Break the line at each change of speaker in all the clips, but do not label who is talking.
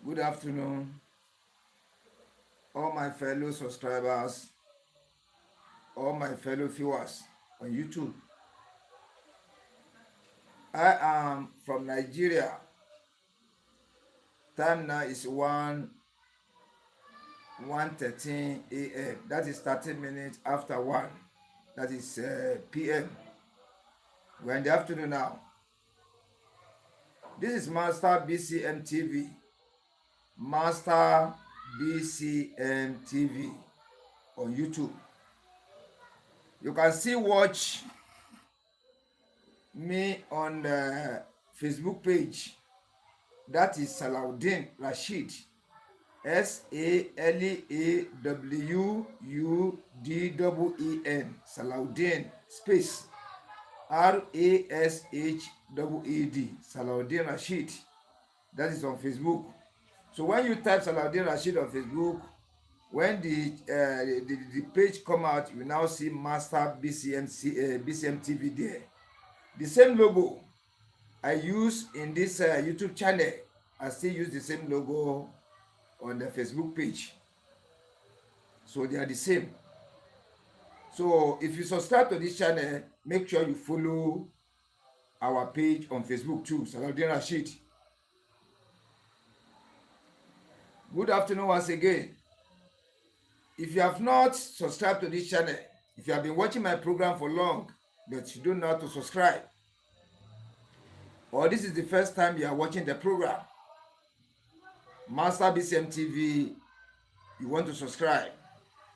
Good afternoon, all my fellow subscribers, all my fellow viewers on YouTube. I am from Nigeria. Time now is 1:13 a.m. That is 30 minutes after 1. That is p.m. We're in the afternoon now. This is Master BCM TV. Master BCM TV on YouTube. You can still watch me on the Facebook page. That is Salaudeen Rashid. SALAWUDEEN. Salaudeen space RASHEED. Salaudeen Rashid. That is on Facebook. So when you type Salaudeen Rashid on Facebook, when the page come out, you now see Master BCM TV there. The same logo I use in this YouTube channel, I still use the same logo on the Facebook page. So they are the same. So if you subscribe to this channel, make sure you follow our page on Facebook too, Salaudeen Rashid. Good afternoon once again. If you have not subscribed to this channel, if you have been watching my program for long, but you don't know how to subscribe, or this is the first time you are watching the program, Master BCM TV, you want to subscribe.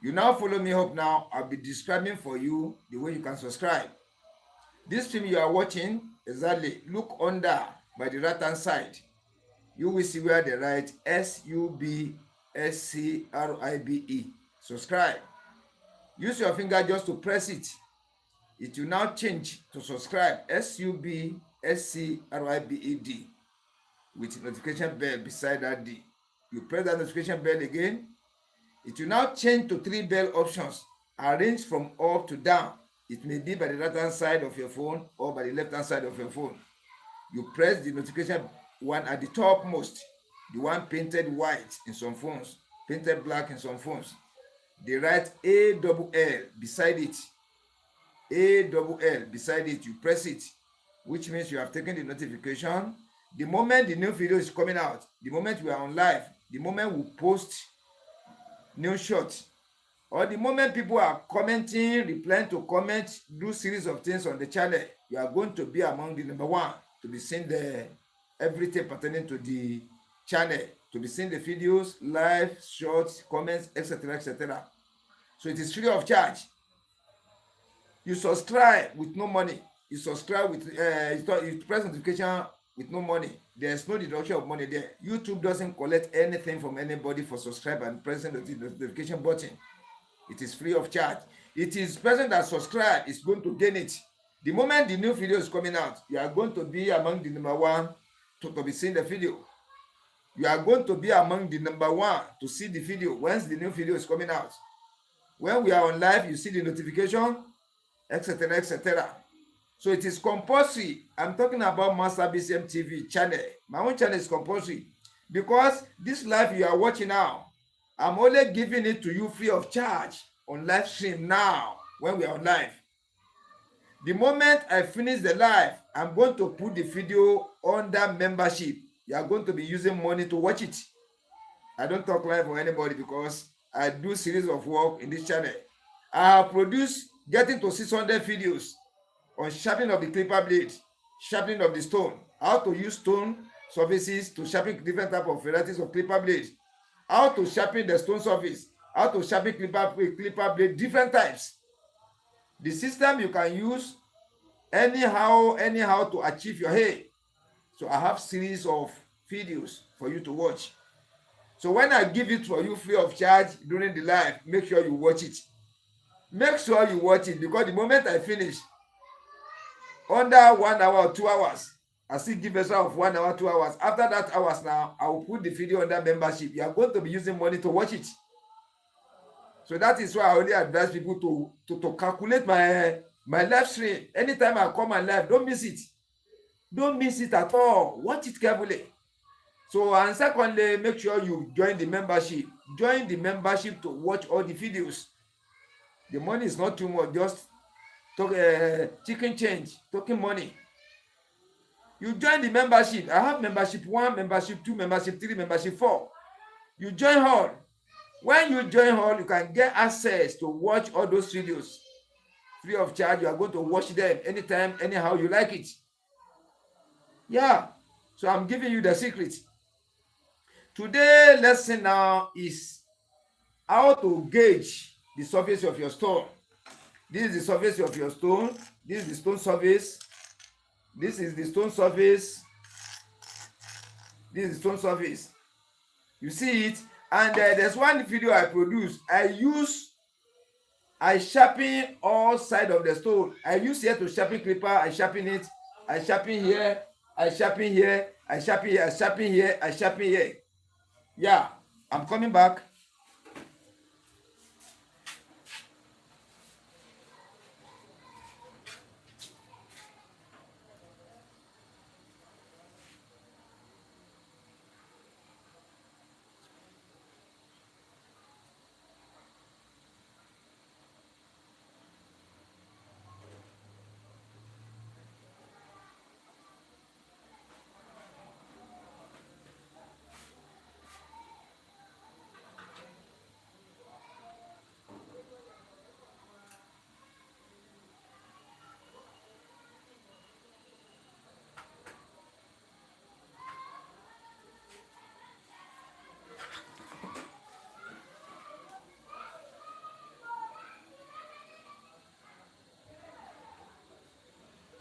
You now follow me up now. I'll be describing for you the way you can subscribe. This film you are watching, exactly, look under by the right hand side. You will see where they write SUBSCRIBE. Subscribe. Use your finger just to press it. It will now change to subscribe. SUBSCRIBED with notification bell beside that D. You press that notification bell again. It will now change to 3 bell options arranged from up to down. It may be by the right hand side of your phone or by the left hand side of your phone. You press the notification one at the topmost, the one painted white in some phones, painted black in some phones. They write ALL beside it. ALL beside it. You press it, which means you have taken the notification. The moment the new video is coming out, the moment we are on live, the moment we post new shots, or the moment people are commenting, replying to comments, do series of things on the channel, you are going to be among the number 1 to be seeing the everything pertaining to the channel, to be seeing the videos, live, shorts, comments, etc., etc. So it is free of charge. You subscribe with no money. You subscribe with you press notification with no money. There's no deduction of money there. YouTube doesn't collect anything from anybody for subscribe and pressing the notification button. It is free of charge. It is person that subscribe is going to gain it. The moment the new video is coming out, you are going to be among the number 1 to be seeing the video. You are going to be among the number 1 to see the video once the new video is coming out. When we are on live, you see the notification, etc., etc. So it is compulsory. I'm talking about Master BCM TV channel. My own channel is compulsory because this live you are watching now, I'm only giving it to you free of charge on live stream now when we are on live. The moment I finish the live, I'm going to put the video under membership. You are going to be using money to watch it. I don't talk live for anybody because I do series of work in this channel. I have produced getting to 600 videos on sharpening of the clipper blade, sharpening of the stone, how to use stone surfaces to sharpen different type of varieties of clipper blade, how to sharpen the stone surface, how to sharpen clipper blade, different types. The system you can use anyhow to achieve your aim. So I have series of videos for you to watch. So when I give it for you free of charge during the live, make sure you watch it. Make sure you watch it because the moment I finish, under 1 hour or 2 hours, I still give a of 1 hour, 2 hours. After that hours now, I will put the video under membership. You are going to be using money to watch it. So that is why I only advise people to calculate my live stream. Anytime I come on live, don't miss it. Don't miss it at all. Watch it carefully. So, and secondly, make sure you join the membership. Join the membership to watch all the videos. The money is not too much, just talk, chicken change, talking money. You join the membership. I have membership 1, membership 2, membership 3, membership 4. You join all. When you join all, you can get access to watch all those videos free of charge. You are going to watch them anytime, anyhow you like it. Yeah. So I'm giving you the secret. Today's lesson now is how to gauge the surface of your stone. This is the surface of your stone. This is the stone surface. This is the stone surface. This is the stone surface. You see it? And there's one video I produced. I sharpen all sides of the stone. I use here to sharpen clipper. I sharpen it. I sharpen here. I sharpen here. I sharpen here. I sharpen here. I sharpen here. Yeah, I'm coming back.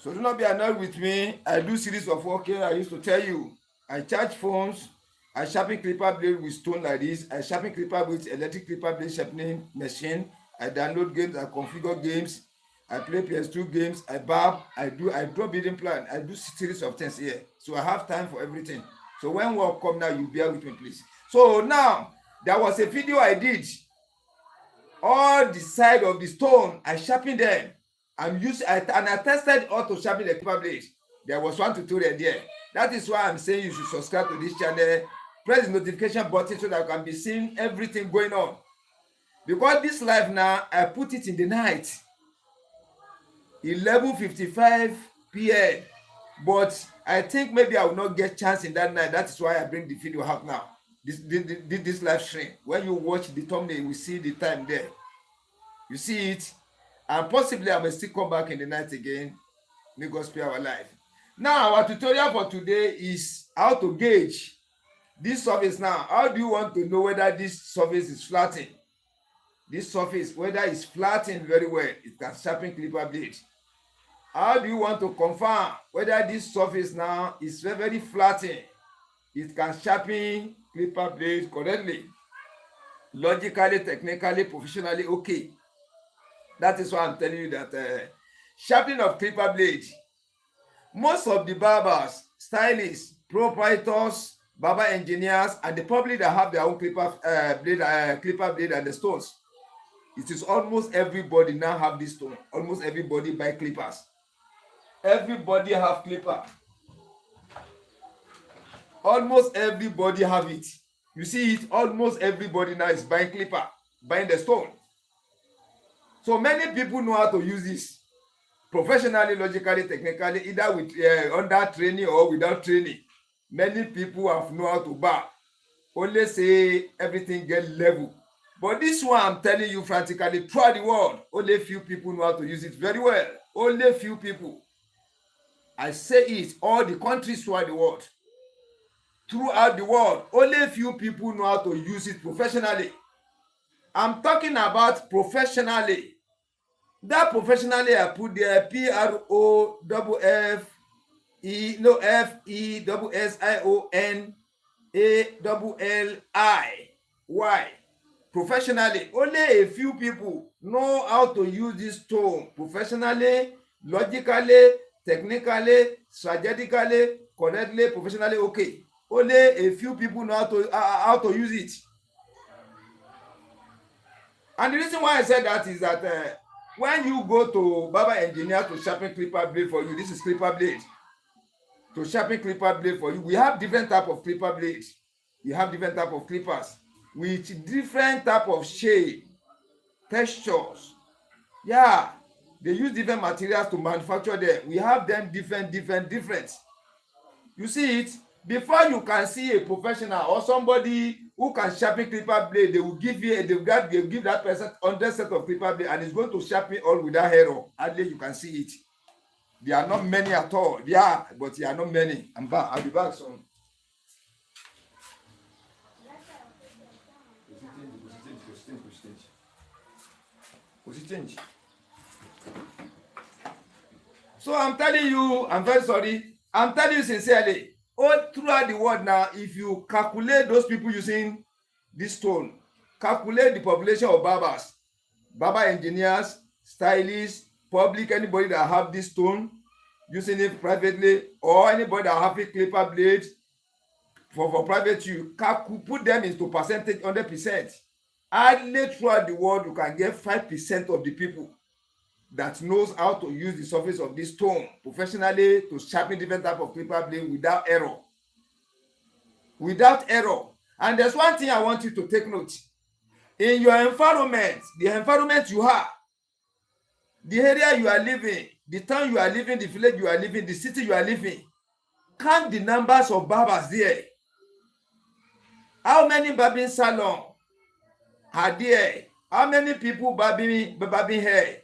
So do not be annoyed with me. I do series of work here. I used to tell you. I charge phones. I sharpen clipper blade with stone like this. I sharpen clipper with electric clipper blade sharpening machine. I download games. I configure games. I play PS2 games. I barb. I draw building plan. I do series of things here. So I have time for everything. So when work come now, you bear with me, please. So now there was a video I did. All the side of the stone, I sharpened them. I tested how to sharpen the clipper blade. There was one tutorial there. That is why I'm saying you should subscribe to this channel. Press the notification button so that you can be seeing everything going on. Because this live now, I put it in the night, 11:55 p.m. But I think maybe I will not get chance in that night. That is why I bring the video out now. This live stream. When you watch the thumbnail, you will see the time there. You see it? And possibly I may still come back in the night again. May God spare our life. Now, our tutorial for today is how to gauge this surface now. How do you want to know whether this surface is flattened? This surface, whether it's flattened very well, it can sharpen clipper blade. How do you want to confirm whether this surface now is very flattened? It can sharpen clipper blade correctly. Logically, technically, professionally, okay. That is why I'm telling you that sharpening of clipper blade. Most of the barbers, stylists, proprietors, barber engineers, and the public that have their own clipper blade and the stones, it is almost everybody now have this stone. Almost everybody buy clippers. Everybody have clipper. Almost everybody have it. You see it. Almost everybody now is buying clipper, buying the stone. So many people know how to use this professionally, logically, technically, either with under training or without training. Many people have know how to barb. Only say everything get level. But this one I'm telling you frantically, throughout the world, only few people know how to use it very well. Only few people. I say it, all the countries throughout the world. Throughout the world, only few people know how to use it professionally. I'm talking about professionally. That professionally I put there Professionally. Professionally, only a few people know how to use this stone professionally, logically, technically, strategically, correctly, professionally, okay. Only a few people know how to use it. And the reason why I said that is that when you go to barber engineer to sharpen clipper blade for you, this is clipper blade. to sharpen clipper blade for you. We have different type of clipper blades. We have different type of clippers with different type of shape, textures. Yeah, they use different materials to manufacture them. We have them different. You see it? Before you can see a professional or somebody who can sharpen clipper blade, they will give that person 100 set of clipper blade, and it's going to sharpen all without error. Hardly you can see it. There are not many at all. Yeah, but there are not many. I'm back. I'll be back soon. So I'm telling you, I'm very sorry. I'm telling you sincerely, all throughout the world now, if you calculate those people using this stone, calculate the population of barbers, barber engineers, stylists, public, anybody that have this stone, using it privately, or anybody that have a clipper blade for private use, put them into percentage 100%. Hardly throughout the world, you can get 5% of the people that knows how to use the surface of this stone professionally to sharpen different type of clipper blade without error. Without error. And there's one thing I want you to take note. In your environment, the environment you have, the area you are living, the town you are living, the village you are living, the city you are living, count the numbers of barbers there. How many barbing salons are there? How many people barbing hair?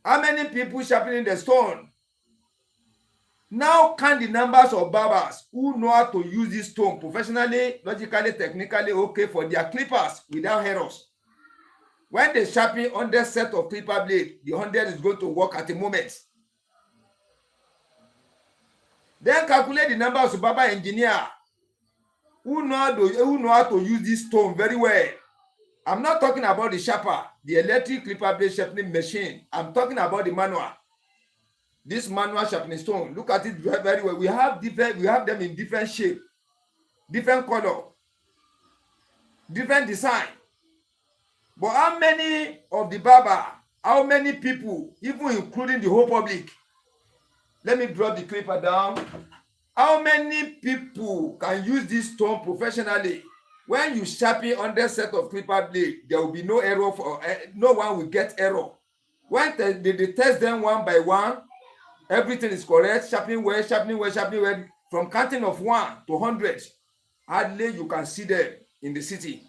How many people sharpening the stone? Now count the numbers of barbers who know how to use this stone professionally, logically, technically, okay, for their clippers without errors. When they sharpen 100 set of clipper blade, the 100 is going to work at a moment. Then calculate the numbers of barber engineer who know how to use this stone very well. I'm not talking about the sharper, the electric clipper blade sharpening machine. I'm talking about the manual. This manual sharpening stone. Look at it very well. We have them in different shape, different color, different design. But how many of the barber, how many people, even including the whole public? Let me drop the clipper down. How many people can use this stone professionally? When you sharpen 100 set of clipper blade, there will be no error no one will get error. When they test them one by one, everything is correct, sharpening well, from counting of 1 to 100. Hardly you can see them in the city.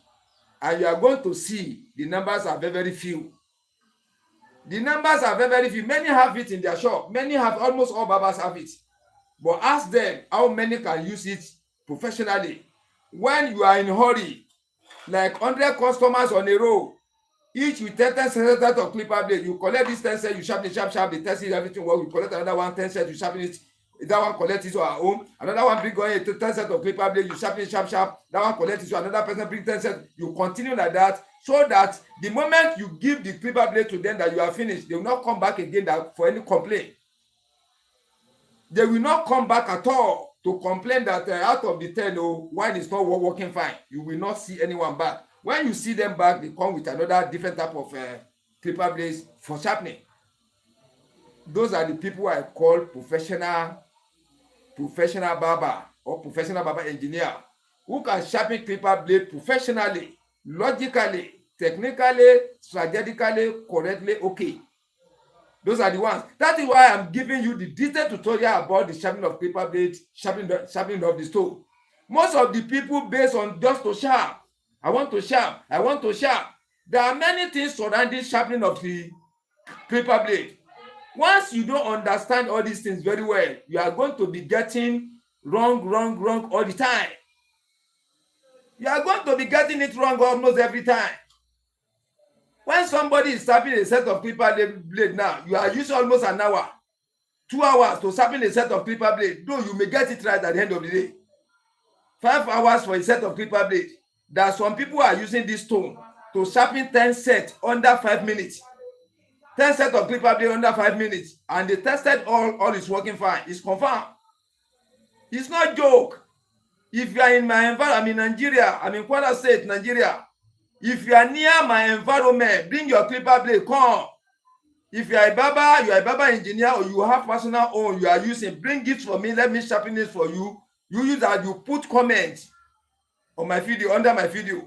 And you are going to see the numbers are very, very few. The numbers are very, very few. Many have it in their shop. Almost all barbers have it. But ask them how many can use it professionally. When you are in a hurry, like 100 customers on a row, each with 10 cents of clipper blade, you collect this 10 cents, you sharpen it, they test it, everything well, you collect another one, 10 cents, you sharpen it, that one collect it to our home, another one bring on 10 cents of clipper blade, you sharpen it, that one collect it to another person, bring 10 cents, you continue like that, so that the moment you give the clipper blade to them that you are finished, they will not come back again for any complaint. They will not come back at all to complain that out of the 10, one is not working fine. You will not see anyone back. When you see them back, they come with another different type of clipper blades for sharpening. Those are the people I call professional barber or professional barber engineer who can sharpen clipper blade professionally, logically, technically, strategically, correctly, okay. Those are the ones. That is why I'm giving you the detailed tutorial about the sharpening of clipper blade, sharpening of the stone. Most of the people based on just to sharp. I want to sharp. There are many things surrounding sharpening of the clipper blade. Once you don't understand all these things very well, you are going to be getting wrong all the time. You are going to be getting it wrong almost every time. When somebody is sharpening a set of clipper blade now, you are using almost an hour, 2 hours to sharpen a set of clipper blade. Though you may get it right at the end of the day. 5 hours for a set of clipper blade. There are some people who are using this stone to sharpen 10 sets under 5 minutes. 10 sets of clipper blade under 5 minutes. And they tested all is working fine. It's confirmed. It's not a joke. If you are in my environment, I'm in Nigeria, I'm in Kwara State, Nigeria. If you are near my environment, bring your clipper blade, come. If you are a barber engineer, or you have personal own you are using, bring it for me, let me sharpen it for you. You use that, you put comment on my video, under my video.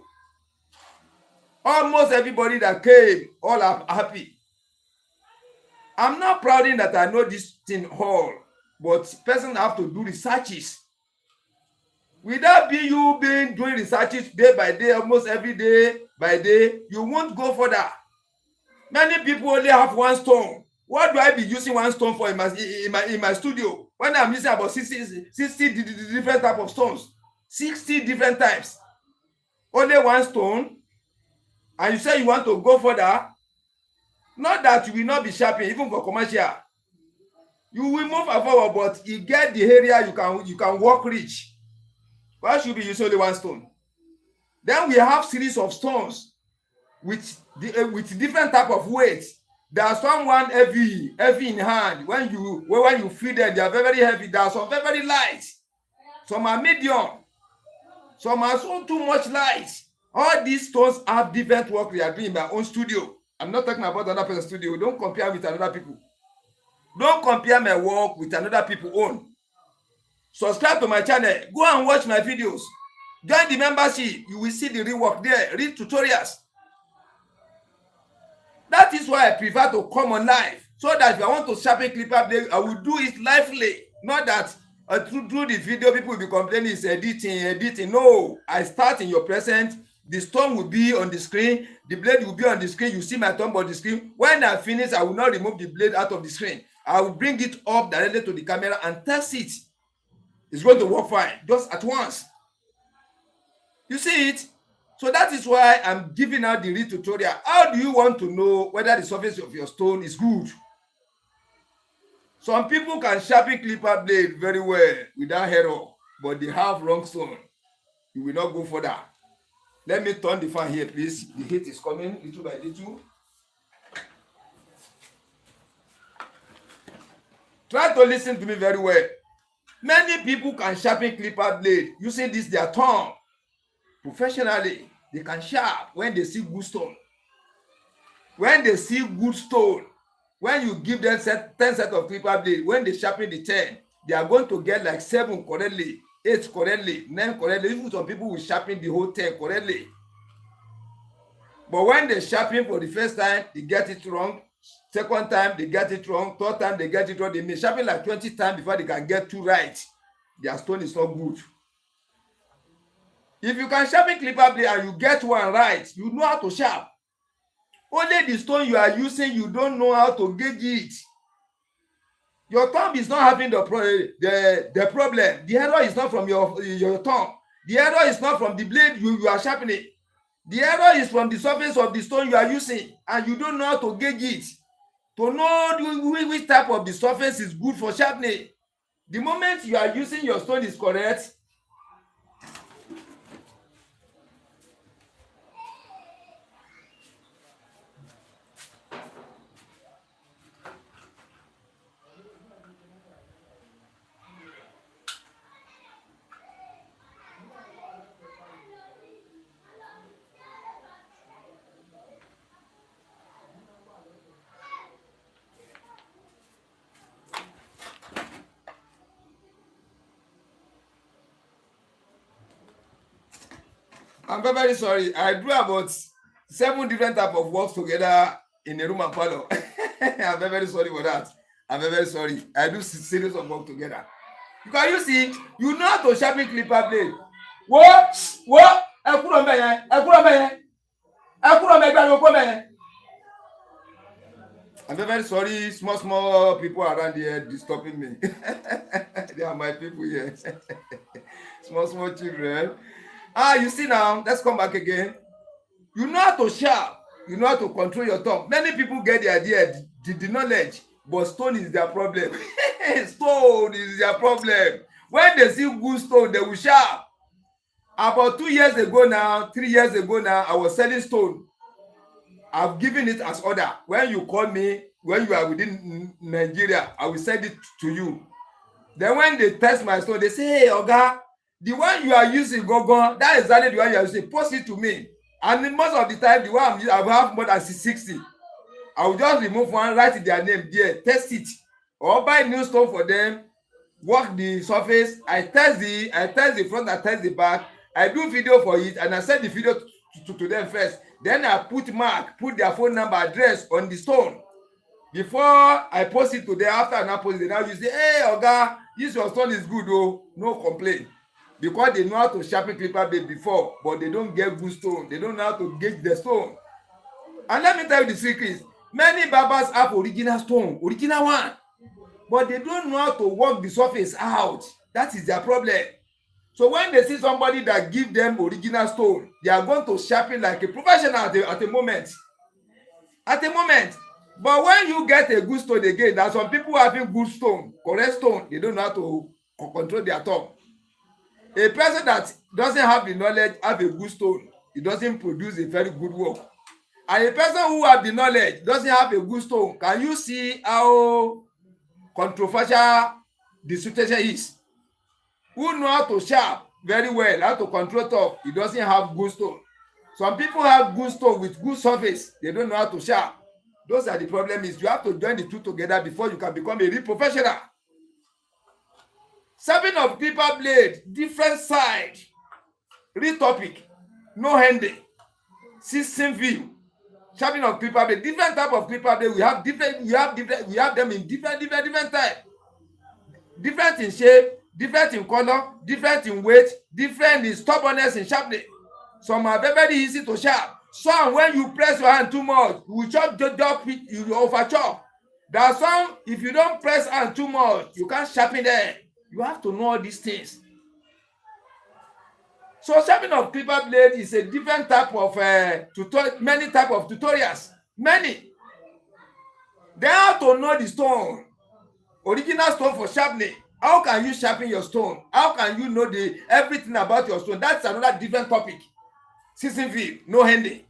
Almost everybody that came, all are happy. I'm not prouding that I know this thing all, but person have to do researches. Without you being doing researches day by day, almost every day by day, you won't go further. Many people only have one stone. What do I be using one stone for in my studio when I'm using about 60 different type of stones? 60 different types. Only one stone, and you say you want to go further. Not that you will not be sharpening, even for commercial. You will move forward, but you get the area you can walk reach. Why should be using only one stone? Then we have series of stones with different type of weights. There are some one heavy in hand. When you feel them, they are very heavy. There are some very light. Some are medium. Some are so too much light. All these stones have different work they are doing in my own studio. I'm not talking about another person's studio. Don't compare with another people. Don't compare my work with another people's own. Subscribe to my channel. Go and watch my videos. Join the membership. You will see the real work there. Read tutorials. That is why I prefer to come on live. So that if I want to sharpen clipper blade, I will do it lively. Not that through the video people will be complaining it's editing. No, I start in your presence. The stone will be on the screen. The blade will be on the screen. You see my thumb on the screen. When I finish, I will not remove the blade out of the screen. I will bring it up directly to the camera and test it. It's going to work fine, just at once. You see it? So that is why I'm giving out the real tutorial. How do you want to know whether the surface of your stone is good? Some people can sharpen clipper blade very well without error, but they have wrong stone. You will not go further. Let me turn the fan here, please. The heat is coming little by little. Try to listen to me very well. Many people can sharpen clipper blade using this their thumb. Professionally, they can sharp when they see good stone. When they see good stone, when you give them 10 set of clipper blade, when they sharpen the 10, they are going to get like 7 correctly, 8 correctly, 9 correctly. Even some people will sharpen the whole 10 correctly. But when they sharpen for the first time, they get it wrong. Second time, they get it wrong. Third time, they get it wrong. They may sharpen like 20 times before they can get 2 right. Their stone is not good. If you can sharpen clipper blade and you get 1 right, you know how to sharp. Only the stone you are using, you don't know how to gauge it. Your thumb is not having the problem. The error is not from your thumb. The error is not from the blade you are sharpening. The error is from the surface of the stone you are using, and you don't know how to gauge it. To know which type of the surface is good for sharpening. The moment you are using your stone is correct, I'm very sorry. I do about 7 different type of works together in a room and parlor. I'm very sorry for that. I'm very sorry. I do series of work together. Because you see, you know how to sharpen clipper blade. What? I'm very sorry. Small people around here disturbing me. They are my people here. small children. You see now, let's come back again. You know how to sharp. You know how to control your thumb. Many people get the idea, the knowledge, but stone is their problem. Stone is their problem. When they see good stone, they will sharp. About 2 years ago now, 3 years ago now, I was selling stone. I've given it as order. When you call me, when you are within Nigeria, I will send it to you. Then when they test my stone, they say, hey, Oga, the one you are using, Gogo, that is exactly the one you are using. Post it to me. And most of the time, the one I have more than 60. I will just remove one, write their name there, test it, or buy new stone for them, work the surface. I test the front, I test the back. I do video for it, and I send the video to them first. Then I put their phone number, address on the stone. Before I post it to them, after I now post it, now you say, hey, Oga, this your stone is good, oh, no complaint. Because they know how to sharpen clipper blade before, but they don't get good stone. They don't know how to gauge the stone. And let me tell you the secret. Many barbers have original stone, original one, but they don't know how to work the surface out. That is their problem. So when they see somebody that give them original stone, they are going to sharpen like a professional at a moment. At a moment. But when you get a good stone again, there are some people having good stone, correct stone, they don't know how to control their tongue. A person that doesn't have the knowledge have a good stone, it doesn't produce a very good work. And a person who have the knowledge doesn't have a good stone. Can you see how controversial the situation is? Who know how to sharp very well, how to control top, he doesn't have good stone. Some people have good stone with good surface, they don't know how to sharp. Those are the problem. Is you have to join the two together before you can become a real professional. Sharpening of clipper blade, different side, real topic, no handle, system view. Sharpening of clipper blade, different type of clipper blade. We have them in different type, different in shape, different in color, different in weight, different in stubbornness in sharpening. Some are very easy to sharp. Some, when you press your hand too much, you will chop, you over chop. There are some, if you don't press hand too much, you can't sharpen them. You have to know all these things. So sharpening of clipper blade is a different type of many type of tutorials. Many. They have to know the stone, original stone for sharpening. How can you sharpen your stone? How can you know everything about your stone? That's another different topic. Season film, no ending.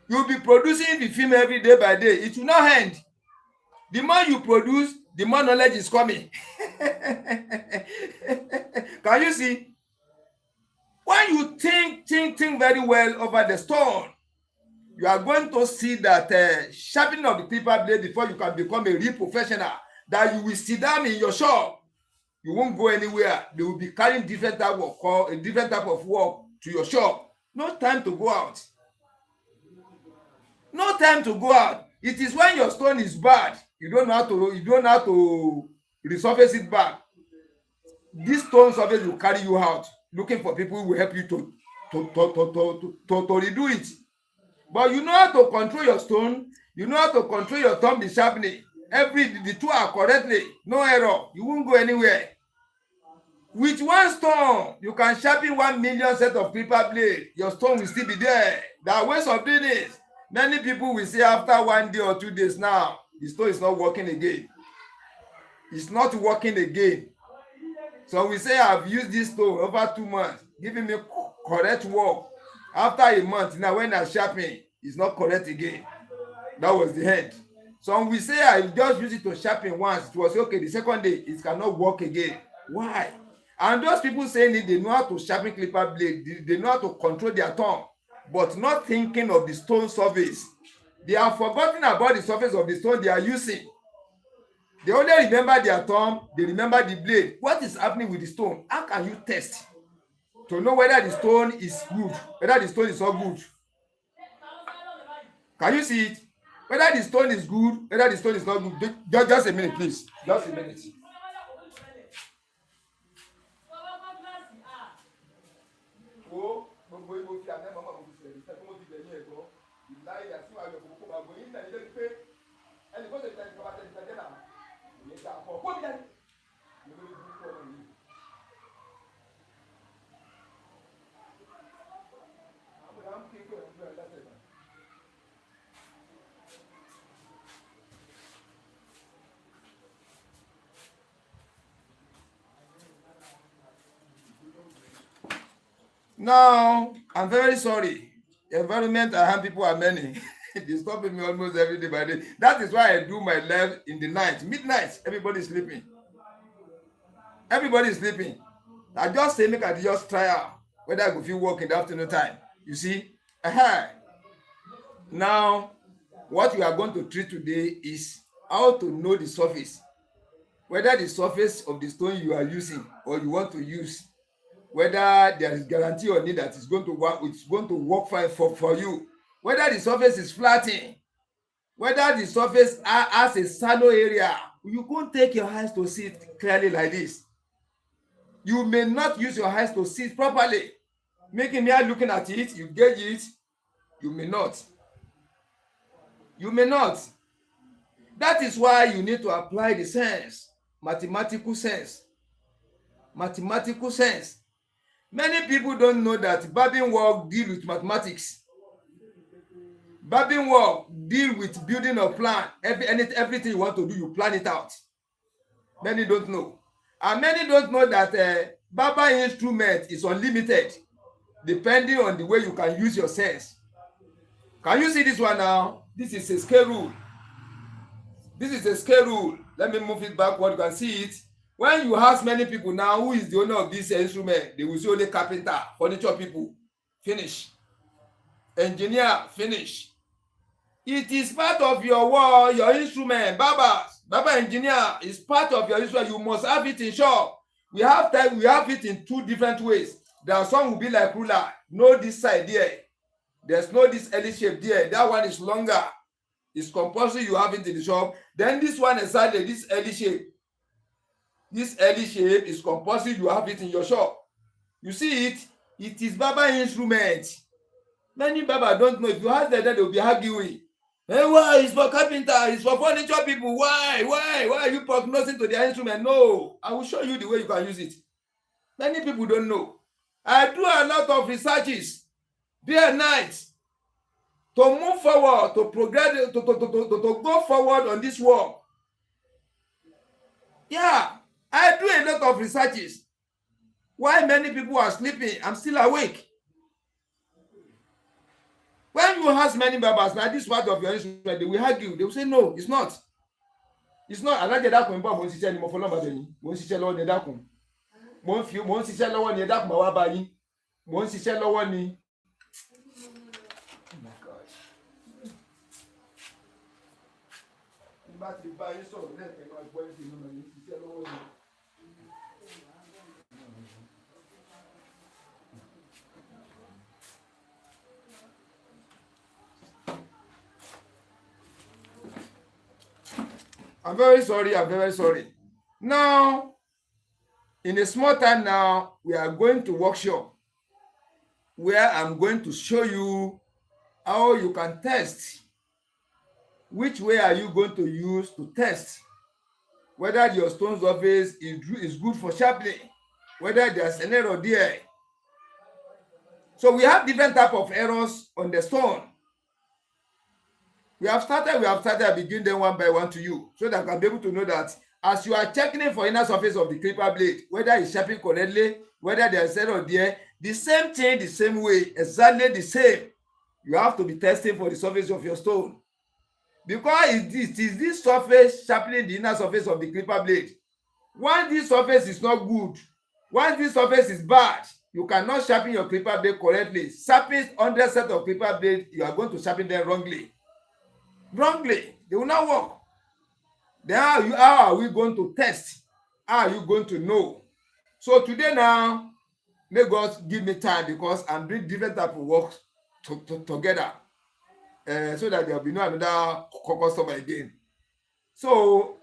You'll be producing the film every day by day. It will not end. The more you produce, the more knowledge is coming. Can you see? When you think very well over the stone, you are going to see that sharpening of the clipper blade before you can become a real professional. That you will sit down in your shop, you won't go anywhere. They will be carrying different type of work to your shop. No time to go out. No time to go out. It is when your stone is bad, you don't know how to resurface it back. This stone surface will carry you out, looking for people who will help you to redo it. But you know how to control your stone, you know how to control your thumb in sharpening. The two are correctly, no error. You won't go anywhere. With one stone, you can sharpen 1 million set of clipper blade. Your stone will still be there. There are ways of doing it. Many people will say after 1 day or 2 days now, the stone is not working again. It's not working again. So we say I've used this stone over 2 months, giving me correct work. After a month, now when I sharpen, it's not correct again. That was the end. So we say I just use it to sharpen once. It was okay. The second day, it cannot work again. Why? And those people saying it, they know how to sharpen clipper blade. They know how to control their tongue, but not thinking of the stone surface. They have forgotten about the surface of the stone they are using. They only remember their thumb. They remember the blade. What is happening with the stone? How can you test to know whether the stone is good, whether the stone is not good? Can you see it? Whether the stone is good, whether the stone is not good. Just a minute, please. Just a minute. Now, I'm very sorry. The environment I have people are many. Disturbing me almost every day by day. That is why I do my live in the night. Midnight, everybody is sleeping. Everybody is sleeping. I just say, make I just try out whether I go feel work in the afternoon time. You see? Now, What we are going to treat today is how to know the surface, whether the surface of the stone you are using or you want to use, whether there is guarantee or need that it's going to work fine for you, whether the surface is flattening, whether the surface has a shallow area. You can't take your eyes to see it clearly like this. You may not use your eyes to see it properly. Making me looking at it, you gauge it, you may not. You may not. That is why you need to apply the sense, mathematical sense. Mathematical sense. Many people don't know that barbing work deal with mathematics. Barbing work deal with building a plan. Everything you want to do, you plan it out. Many don't know. And many don't know that barber instrument is unlimited, depending on the way you can use your sense. Can you see this one now? This is a scale rule. This is a scale rule. Let me move it backward. You can see it. When you ask many people now, who is the owner of this instrument, they will say only carpenter, furniture people. Finish. Engineer, finish. It is part of your work, your instrument. Barber engineer is part of your instrument. You must have it in shop. We have it in two different ways. There are some will be like ruler. No, this side there. There's no this L shape there. That one is longer. It's compulsory you have it in the shop. Then this one is exactly this L shape. This L shape is compulsory you have it in your shop. You see it? It is barber instrument. Many barber don't know. If you ask them, they will be arguing. Hey, why? It's for carpenter. It's for furniture people. Why? Why are you prognosing to their instrument? No. I will show you the way you can use it. Many people don't know. I do a lot of researches day and night to move forward, to progress, to go forward on this work. Yeah, I do a lot of researches. Why many people are sleeping, I'm still awake. When you ask many barbers, now this part of your instrument, they will argue. They will say, no, it's not. It's not. I like that when Bob won't anymore for long. Won't see lower than that. Won't see lower than that. Mawabai. Won't see lower ni. Oh my gosh. I'm very sorry. Now, in a small time now, we are going to workshop where I'm going to show you how you can test. Which way are you going to use to test whether your stone surface is good for sharpening, whether there's an error there. So we have different type of errors on the stone. We have started, I begin them one by one to you, so that I can be able to know that as you are checking for inner surface of the clipper blade, whether it's sharpening correctly, whether there's error there, the same thing, the same way, exactly the same. You have to be testing for the surface of your stone. Because it is this surface sharpening the inner surface of the clipper blade. Once this surface is not good, once this surface is bad, you cannot sharpen your clipper blade correctly. Sharpen 100 set of clipper blade, you are going to sharpen them wrongly. They will not work. Then how are we going to test? How are you going to know? So today now, may God give me time, because I'm doing different type of work together, so that there will be no another customer again. So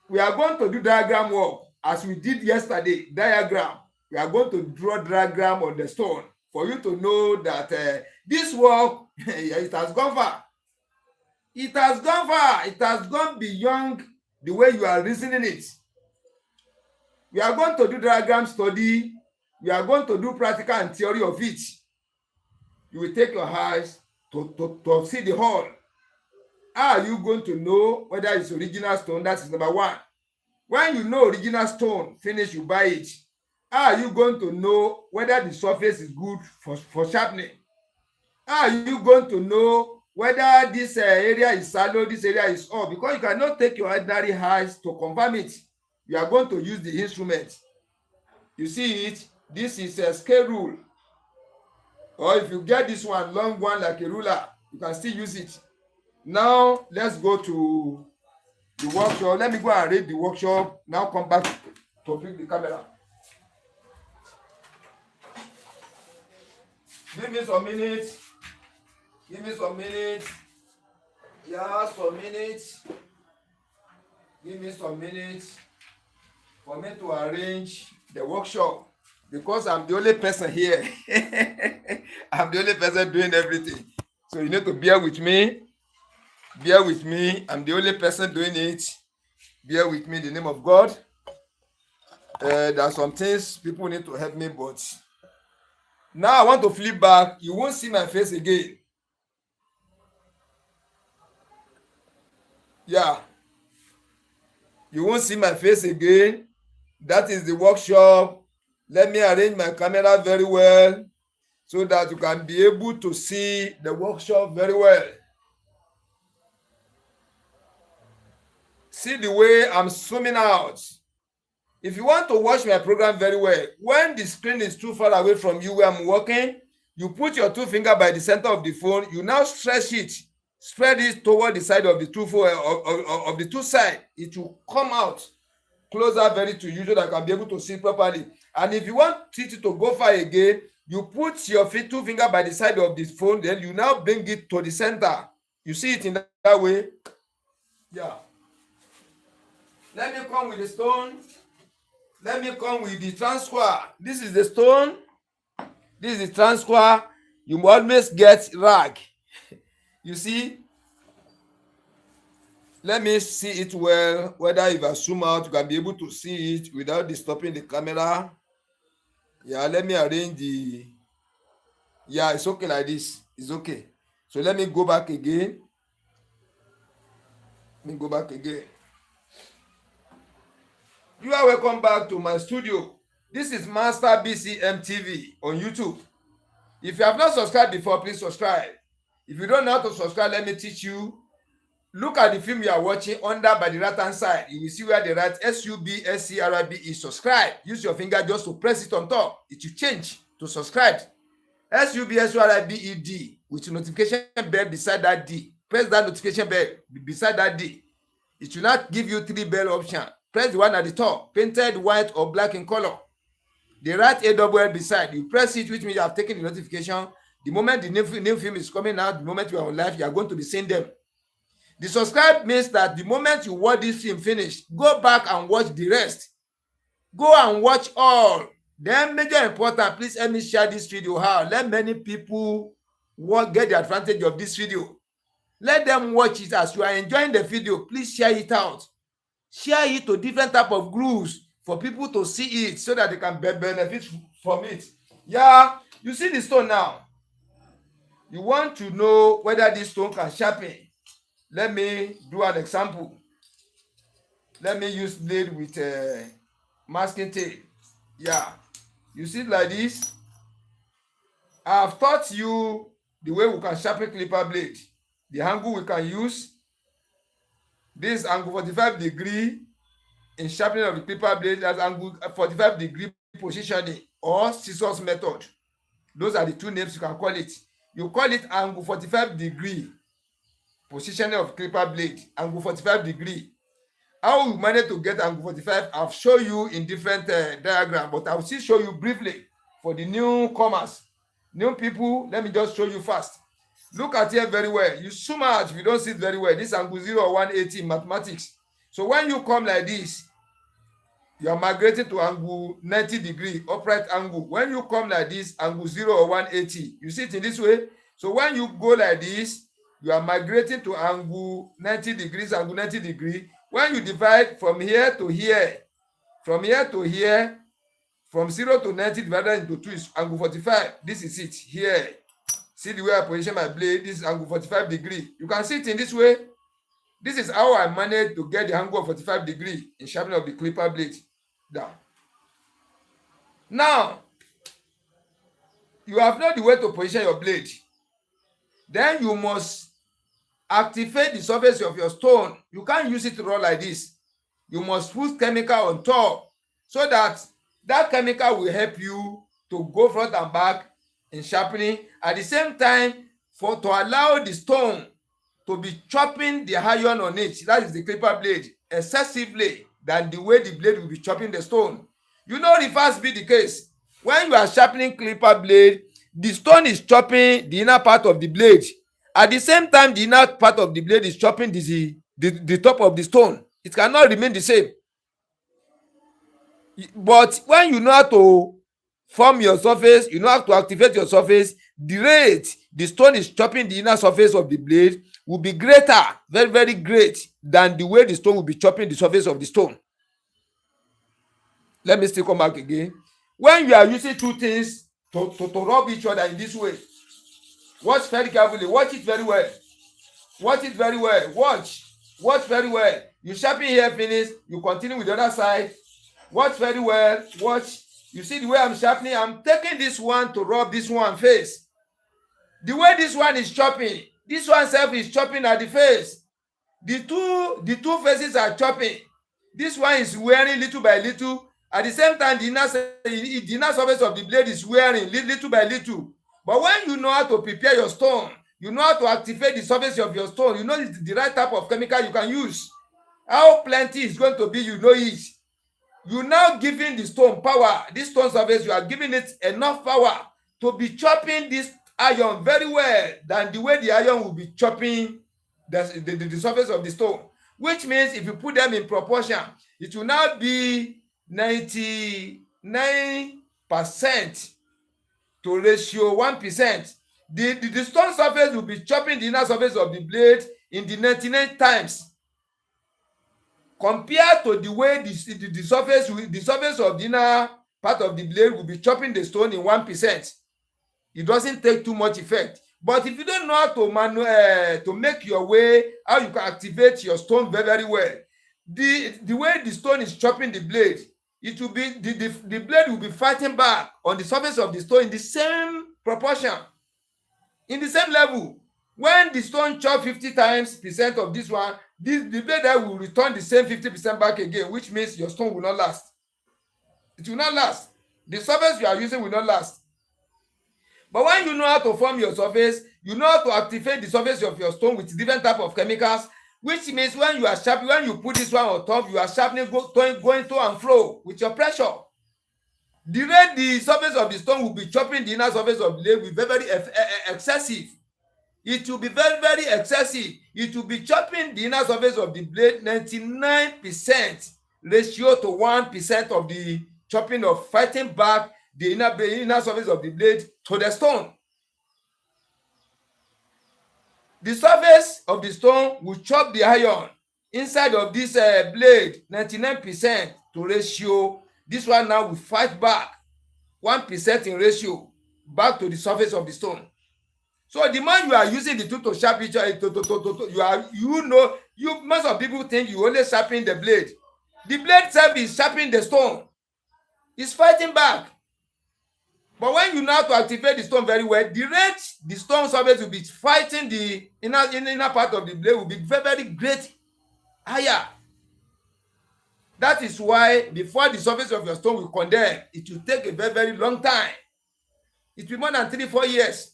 we are going to do diagram work as we did yesterday. Diagram. We are going to draw diagram on the stone for you to know that this work it has gone far. It has gone far. It has gone beyond the way you are reasoning it. We are going to do diagram study. We are going to do practical and theory of it. You will take your eyes to see the hole. How are you going to know whether it's original stone? That is number one. When you know original stone, finish, you buy it. How are you going to know whether the surface is good for sharpening? How are you going to know whether this area is shallow, this area is up? Because you cannot take your ordinary eyes to confirm it. You are going to use the instrument. You see it? This is a scale rule. Or if you get this one, long one like a ruler, you can still use it. Now let's go to the workshop. Let me go and read the workshop. Now come back to pick the camera. Give me some minutes. Give me some minutes. Yeah, some minutes. Give me some minutes for me to arrange the workshop, because I'm the only person here. I'm the only person doing everything. So you need to bear with me. Bear with me. I'm the only person doing it. Bear with me in the name of God. There are some things people need to help me, but now I want to flip back. You won't see my face again. Yeah. You won't see my face again. That is the workshop. Let me arrange my camera very well so that you can be able to see the workshop very well. See the way I'm zooming out. If you want to watch my program very well, when the screen is too far away from you where I'm working, you put your two fingers by the center of the phone. You now stretch it, spread it toward the side of the two of the two sides. It will come out closer very to you so that I can be able to see properly. And if you want it to go far again, you put your two fingers by the side of the phone, then you now bring it to the center. You see it in that way? Yeah. Let me come with the stone. Let me come with the transfer. This is the stone. This is the transfer. You always get rag. You see? Let me see it well. Whether if I zoom out, you can be able to see it without disturbing the camera. Yeah, let me arrange the... Yeah, it's okay like this. It's okay. So let me go back again. Let me go back again. You are welcome back to my studio. This is Master BCM TV on YouTube. If you have not subscribed before, please subscribe. If you don't know how to subscribe, let me teach you. Look at the film you are watching under by the right hand side. You will see where they write SUBSCRIB is subscribe. Use your finger just to press it on top. It will change to subscribe. SUBSCRIBED with notification bell beside that D. Press that notification bell beside that D. It will not give you 3 bell option. Press the one at the top, painted white or black in color. The right AWL beside, you press it, which means you have taken the notification. The moment the new film is coming out, the moment you are on live, you are going to be seeing them. The subscribe means that the moment you watch this film finished, go back and watch the rest. Go and watch all. Then major important, please help me share this video out. Let many people get the advantage of this video. Let them watch it. As you are enjoying the video, please share it out. Share it to different type of groups for people to see it so that they can benefit from it. Yeah, you see the stone now. You want to know whether this stone can sharpen. Let me do an example. Let me use blade with masking tape. Yeah, you see it like this. I have taught you the way we can sharpen clipper blade. The angle we can use. This angle 45 degree in sharpening of the clipper blade. That's angle 45 degree positioning or scissors method. Those are the two names you can call it. You call it angle 45 degree positioning of clipper blade. Angle 45 degree. How we manage to get angle 45, I've shown you in different diagrams, but I will still show you briefly for the newcomers. New people, let me just show you fast. Look at here very well. You zoom out if you don't see it very well. This angle 0 or 180 in mathematics. So when you come like this, you are migrating to angle 90 degree, upright angle. When you come like this, angle 0 or 180. You see it in this way. So when you go like this, you are migrating to angle 90 degrees, angle 90 degree. When you divide from here to here, from here to here, from 0 to 90 divided into 2 is angle 45. This is it here. See the way I position my blade. This is angle 45 degree. You can see it in this way. This is how I managed to get the angle of 45 degree in sharpening of the clipper blade down. Now, you have known the way to position your blade. Then you must activate the surface of your stone. You can't use it raw like this. You must put chemical on top so that that chemical will help you to go front and back in sharpening. At the same time, to allow the stone to be chopping the iron on it, that is the clipper blade, excessively than the way the blade will be chopping the stone. You know, reverse be the case. When you are sharpening clipper blade, the stone is chopping the inner part of the blade. At the same time, the inner part of the blade is chopping the top of the stone. It cannot remain the same. But when you know how to form your surface, you know how to activate your surface, the rate the stone is chopping the inner surface of the blade will be greater, very, very great, than the way the stone will be chopping the surface of the stone. Let me still come back again. When you are using two things to rub each other in this way, watch very carefully, watch it very well. Watch it very well. Watch very well. You sharpen here, finish, you continue with the other side. Watch very well. Watch. You see the way I'm sharpening? I'm taking this one to rub this one face. The way this one is chopping, this one self is chopping at the face. The two faces are chopping. This one is wearing little by little. At the same time, the inner surface of the blade is wearing little by little. But when you know how to prepare your stone, you know how to activate the surface of your stone, you know the right type of chemical you can use, how plenty is going to be, you know it. You now giving the stone power. This stone surface, you are giving it enough power to be chopping this iron very well than the way the iron will be chopping the surface of the stone. Which means if you put them in proportion, it will now be 99% to ratio 1%. The stone surface will be chopping the inner surface of the blade in the 99 times, compared to the way the surface of the inner part of the blade will be chopping the stone in 1%. It doesn't take too much effect. But if you don't know how to make your way, how you can activate your stone very, very well, the way the stone is chopping the blade, it will be the blade will be fighting back on the surface of the stone in the same proportion, in the same level. When the stone chop 50% of this one, the blade will return the same 50% back again, which means your stone will not last. It will not last. The surface you are using will not last. But when you know how to form your surface, you know how to activate the surface of your stone with different type of chemicals, which means when you are sharpening, when you put this one on top, you are sharpening, going to and fro with your pressure. The rate the surface of the stone will be chopping the inner surface of the blade will be very, very excessive. It will be very, very excessive. It will be chopping the inner surface of the blade 99% ratio to 1% of the chopping of fighting back the inner surface of the blade to the stone. The surface of the stone will chop the iron inside of this blade 99% to ratio. This one now will fight back 1% in ratio back to the surface of the stone. So the more you are using the tool to sharpen each other, most of people think you only sharpen the blade. The blade itself is sharpening the stone. It's fighting back. But when you know how to activate the stone very well, the rate the stone surface will be fighting the inner part of the blade will be very, very great, higher. That is why before the surface of your stone will condemn, it will take a very, very long time. It will be more than 3-4 years.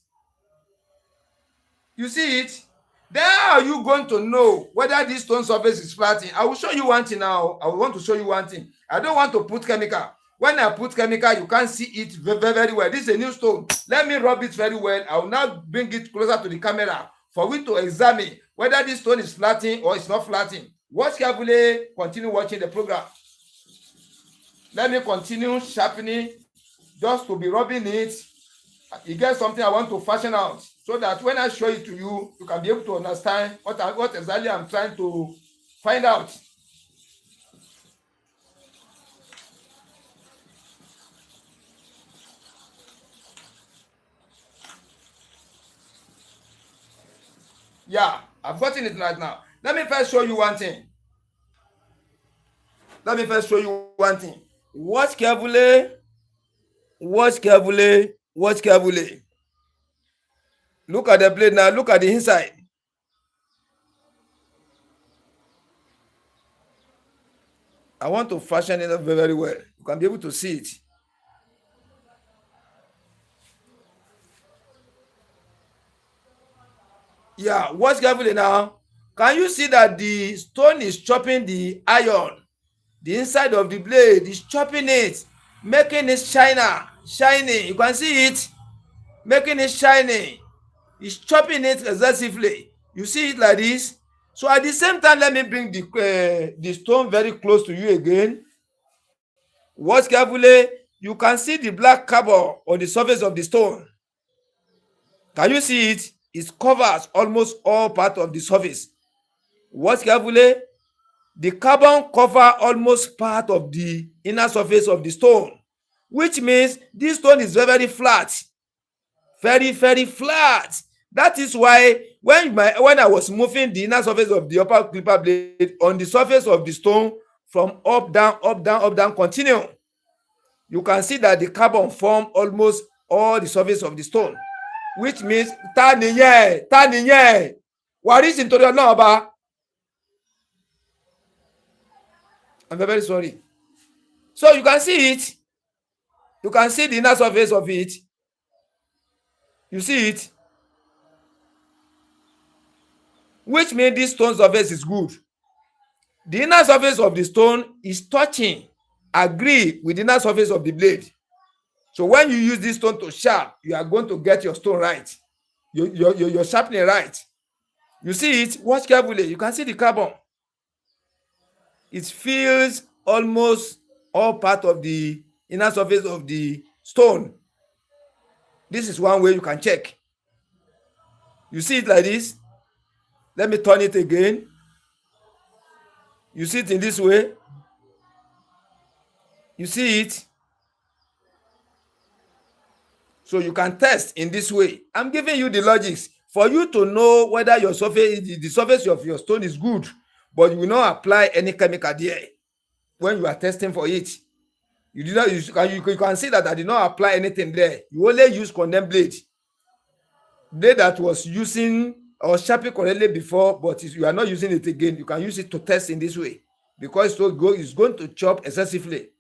You see it? Then how are you going to know whether this stone surface is flattening? I will show you one thing now. I want to show you one thing. I don't want to put chemical. When I put chemical, you can't see it very, very well. This is a new stone. Let me rub it very well. I will now bring it closer to the camera for we to examine whether this stone is flattening or it's not flattening. Watch carefully. Continue watching the program. Let me continue sharpening just to be rubbing it. You get something I want to fashion out so that when I show it to you, you can be able to understand what exactly I'm trying to find out. Yeah, I've gotten it right now. Let me first show you one thing. Watch carefully. Watch carefully. Watch carefully. Look at the blade now. Look at the inside. I want to fashion it up very, very well. You can be able to see it. Yeah, watch carefully now. Can you see that the stone is chopping the iron? The inside of the blade is chopping it, making it shiny. You can see it, making it shiny. It's chopping it excessively. You see it like this. So at the same time, let me bring the stone very close to you again. Watch carefully. You can see the black carbon on the surface of the stone. Can you see it? It covers almost all part of the surface. Watch carefully. The carbon cover almost part of the inner surface of the stone, which means this stone is very flat, very flat. That is why when I was moving the inner surface of the upper clipper blade on the surface of the stone from up down up down up down continue, you can see that the carbon form almost all the surface of the stone, which means ta nìyẹn wàrí sí nítorí Ọlọ́run ọba. I'm very sorry. So you can see it. You can see the inner surface of it. You see it, which means this stone surface is good. The inner surface of the stone is touching, agree with the inner surface of the blade. So when you use this stone to sharp, you are going to get your stone right. Your sharpening right. You see it, watch carefully. You can see the carbon. It fills almost all part of the inner surface of the stone. This is one way you can check. You see it like this. Let me turn it again. You see it in this way. You see it. So you can test in this way. I'm giving you the logics for you to know whether your surface, the surface of your stone is good, but you will not apply any chemical there when you are testing for it. You did not use, you can see that I did not apply anything there. You only use condemned blade that was using or sharpening correctly before, but you are not using it again. You can use it to test in this way because it's going to chop excessively.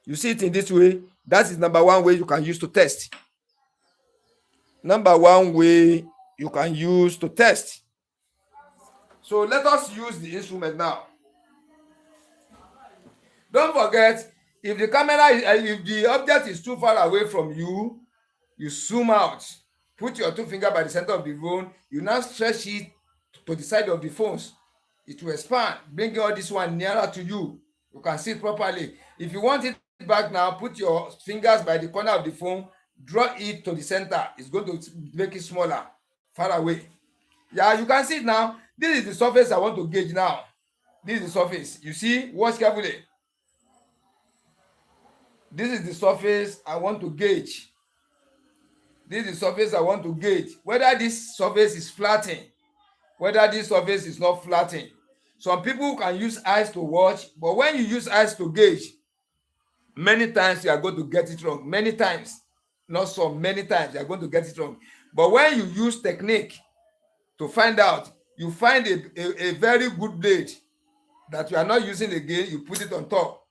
You see it in this way. That is number one way you can use to test. Number one way you can use to test. So let us use the instrument now. Don't forget, if the camera if the object is too far away from you, you zoom out. Put your two fingers by the center of the phone. You now stretch it to the side of the phones. It will expand, bring all this one nearer to you. You can see it properly. If you want it back now, put your fingers by the corner of the phone, draw it to the center. It's going to make it smaller, far away. Yeah, you can see it now. This is the surface I want to gauge now. This is the surface. You see, watch carefully. This is the surface I want to gauge. This is the surface I want to gauge. Whether this surface is flattened, whether this surface is not flattened. Some people can use eyes to watch, but when you use eyes to gauge, many times you are going to get it wrong. Many times, not some, many times you are going to get it wrong. But when you use technique to find out, you find a very good blade that you are not using again, you put it on top.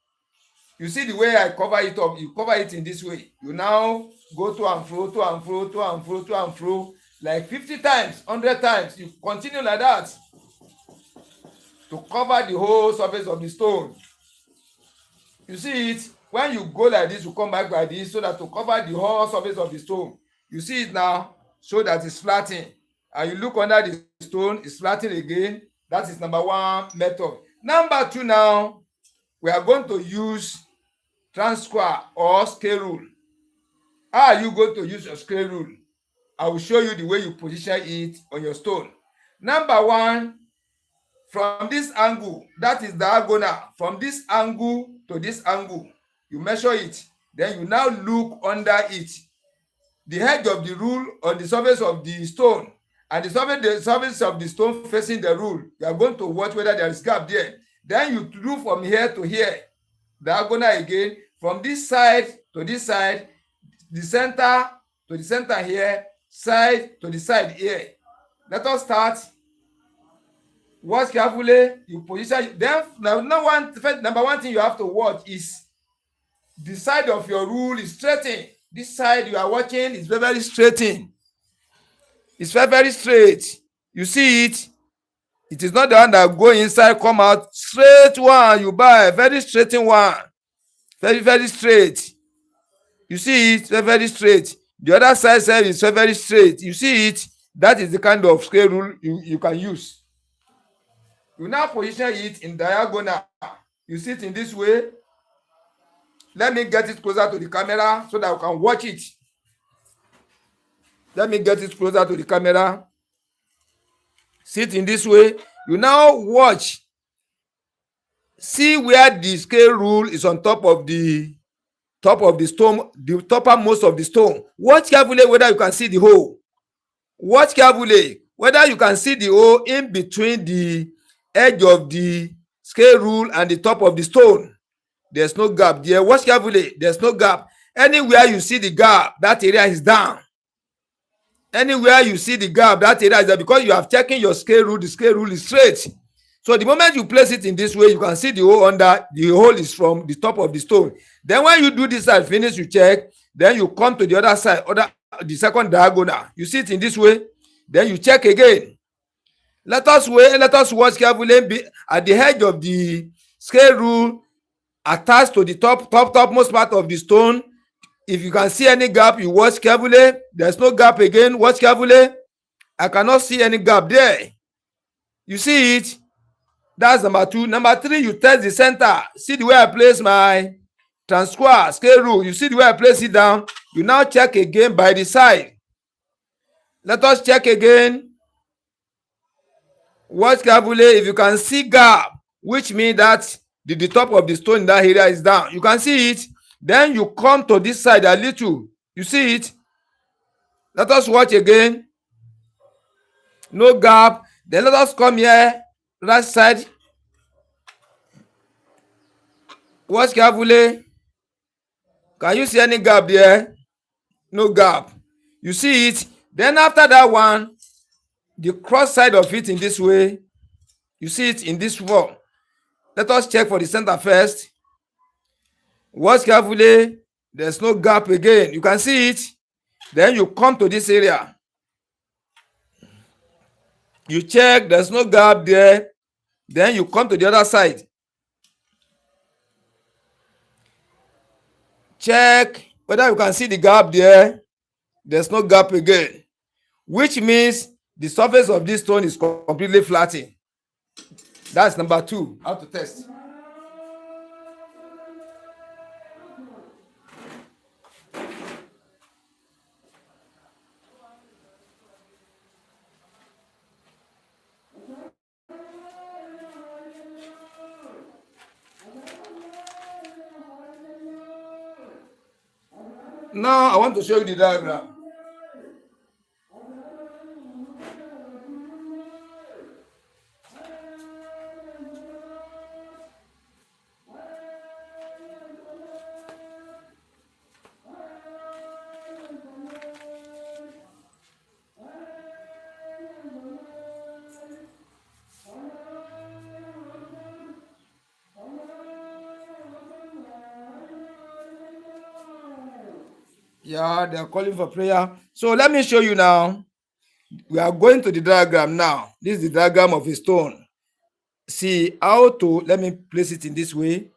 You see the way I cover it up, you cover it in this way. You now go to and fro, to and fro, to and fro, to and fro, like 50 times, 100 times. You continue like that to cover the whole surface of the stone. You see it, when you go like this, you come back like this, so that to cover the whole surface of the stone. You see it now, so that it's flattened. And you look under the stone, it's flattened again. That is number one method. Number two now, we are going to use transquare or scale rule. How are you going to use your scale rule? I will show you the way you position it on your stone. Number one, from this angle, that is diagonal, from this angle to this angle, you measure it. Then you now look under it. The edge of the rule on the surface of the stone and the surface of the stone facing the rule. You are going to watch whether there is gap there. Then you do from here to here, diagonal again, from this side to this side, the center to the center here, side to the side here. Let us start. Watch carefully. You position. Then number one thing you have to watch is the side of your rule is straightened. This side you are watching is very straightened. It's very straight. You see it? It is not the one that go inside, come out. Straight one you buy, very straight one. Very, very straight. You see it? Very, very straight. The other side is very, very straight. You see it? That is the kind of scale rule you can use. You now position it in diagonal. You see it in this way. Let me get it closer to the camera so that you can watch it. Let me get it closer to the camera. Sit in this way. You now watch. See where the scale rule is on top of the stone, the toppermost of the stone. Watch carefully whether you can see the hole. Watch carefully whether you can see the hole in between the edge of the scale rule and the top of the stone. There's no gap there. Watch carefully. There's no gap. Anywhere you see the gap, that area is down. Anywhere you see the gap, that area is there, because you have checking your scale rule. The scale rule is straight. So the moment you place it in this way, you can see the hole under. The hole is from the top of the stone. Then when you do this side, finish, you check. Then you come to the other side, the second diagonal. You see it in this way. Then you check again. Let us watch carefully at the edge of the scale rule, attached to the topmost part of the stone. If you can see any gap, you watch carefully. There's no gap again. Watch carefully. I cannot see any gap there. You see it? That's number 2. Number 3, you test the center. See the way I place my transquare scale rule. You see the way I place it down. You now check again by the side. Let us check again. Watch carefully. If you can see gap, which means that the top of the stone in that area is down. You can see it. Then you come to this side a little. You see it? Let us watch again. No gap. Then let us come here, right side. Watch carefully. Can you see any gap there? No gap. You see it? Then after that one, the cross side of it in this way. You see it in this form. Let us check for the center first. Watch carefully. There's no gap again. You can see it. Then you come to this area. You check. There's no gap there. Then you come to the other side. Check whether you can see the gap there. There's no gap again, which means the surface of this stone is completely flattened. That's number 2. How to test. Now I want to show you the diagram. Yeah, they are calling for prayer. So let me show you now. We are going to the diagram now. This is the diagram of a stone. See how to, let me place it in this way.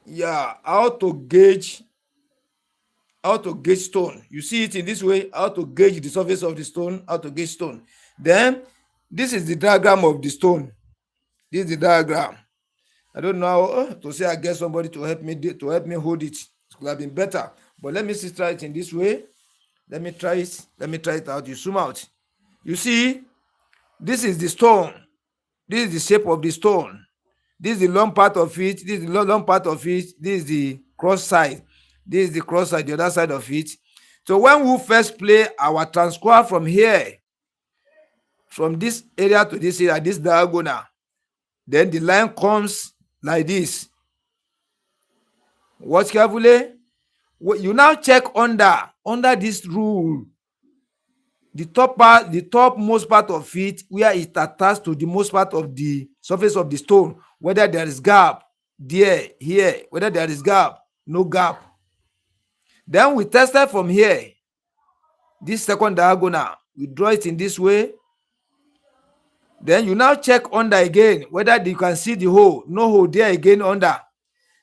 Yeah, how to gauge stone. You see it in this way, how to gauge the surface of the stone, how to gauge stone. Then this is the diagram of the stone. This is the diagram. I don't know how to say. I get somebody to help me hold it. It could have been better. But let me see, try it in this way. Let me try it. Let me try it out. You zoom out. You see, this is the stone. This is the shape of the stone. This is the long part of it. This is the long part of it. This is the cross side. This is the cross side, the other side of it. So when we first play our transquare from here, from this area to this area, this diagonal, then the line comes like this. Watch carefully. You now check under this rule, the topmost part of it, where it attached to the most part of the surface of the stone, whether there is gap there, here, whether there is gap, no gap. Then we tested from here. this second diagonal. You draw it in this way. Then you now check under again whether you can see the hole. No hole there again under.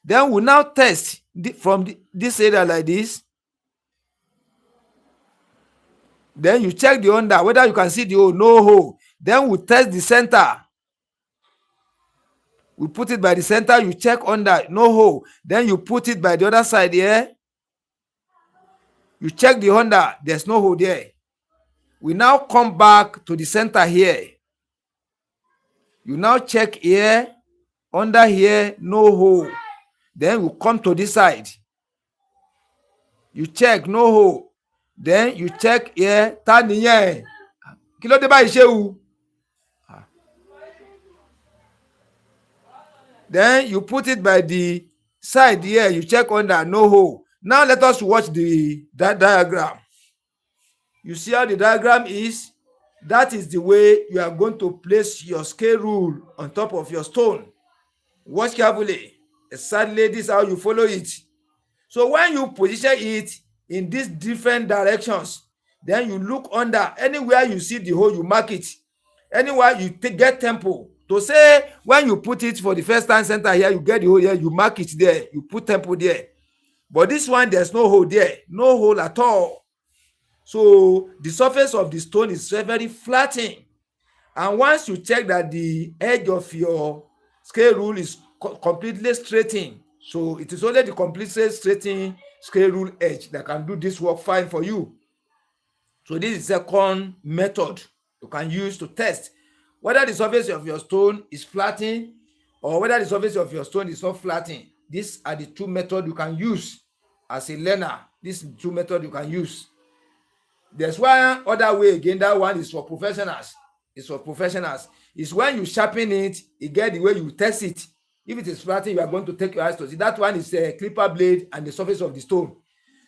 Then we now test from this area like this. Then you check the under whether you can see the hole. No hole. Then we test the center. We put it by the center. You check under. No hole. Then you put it by the other side here. You check the under. There's no hole there. We now come back to the center here. You now check here. Under here, no hole. Then we come to this side. You check, no hole. Then you check here. Ta nìyẹn. Kí ló dé báyìí ṣe wù? Then you put it by the side here. You check under, no hole. Now let us watch that diagram. You see how the diagram is? That is the way you are going to place your scale rule on top of your stone. Watch carefully. Exactly, this is how you follow it. So when you position it in these different directions, then you look under. Anywhere you see the hole, you mark it. Anywhere you get tempo. To say when you put it for the first time center here, you get the hole here, you mark it there, you put tempo there. But this one, there's no hole there, no hole at all. So the surface of the stone is very flattened. And once you check that the edge of your scale rule is completely straightened, so it is only the completely straightened scale rule edge that can do this work fine for you. So this is the second method you can use to test whether the surface of your stone is flattened or whether the surface of your stone is not flattened. These are the two methods you can use as a learner. These two methods you can use. There's one other way again. That one is for professionals. It's for professionals. It's when you sharpen it, you get the way you test it. If it is flattened, you are going to take your eyes to see. That one is a clipper blade and the surface of the stone.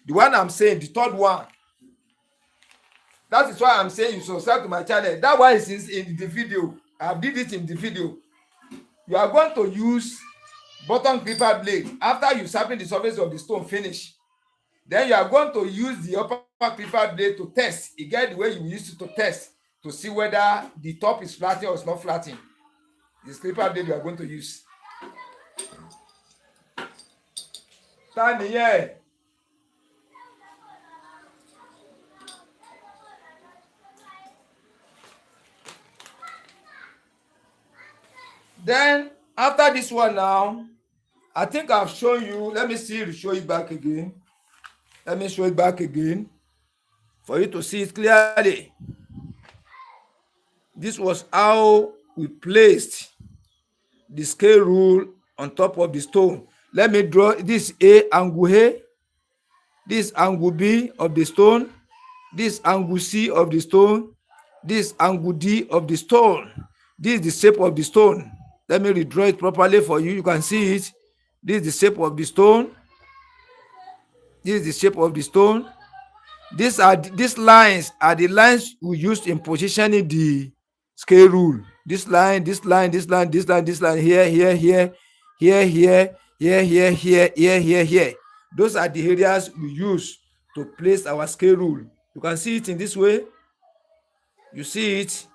The one I'm saying, the third one, that is why I'm saying you subscribe to my channel. That one is in the video. I did it in the video. You are going to use bottom clipper blade after you sharpen the surface of the stone finish. Then you are going to use the upper clipper blade to test. You get the way you used to test to see whether the top is flattened or it's not flattened. This clipper blade you are going to use. Stand here. Then after this one now, I think I've shown you. Let me see to show you back again. Let me show it back again for you to see it clearly. This was how we placed the scale rule on top of the stone. Let me draw this angle A, this angle B of the stone, this angle C of the stone, this angle D of the stone. This is the shape of the stone. Let me redraw it properly for you. You can see it. This is the shape of the stone. This is the shape of the stone. These lines are the lines we used in positioning the scale rule. This line, this line, this line, this line, this line, here, here, here, here, here, here, here, here, here, here, here. Those are the areas we use to place our scale rule. You can see it in this way. You see it.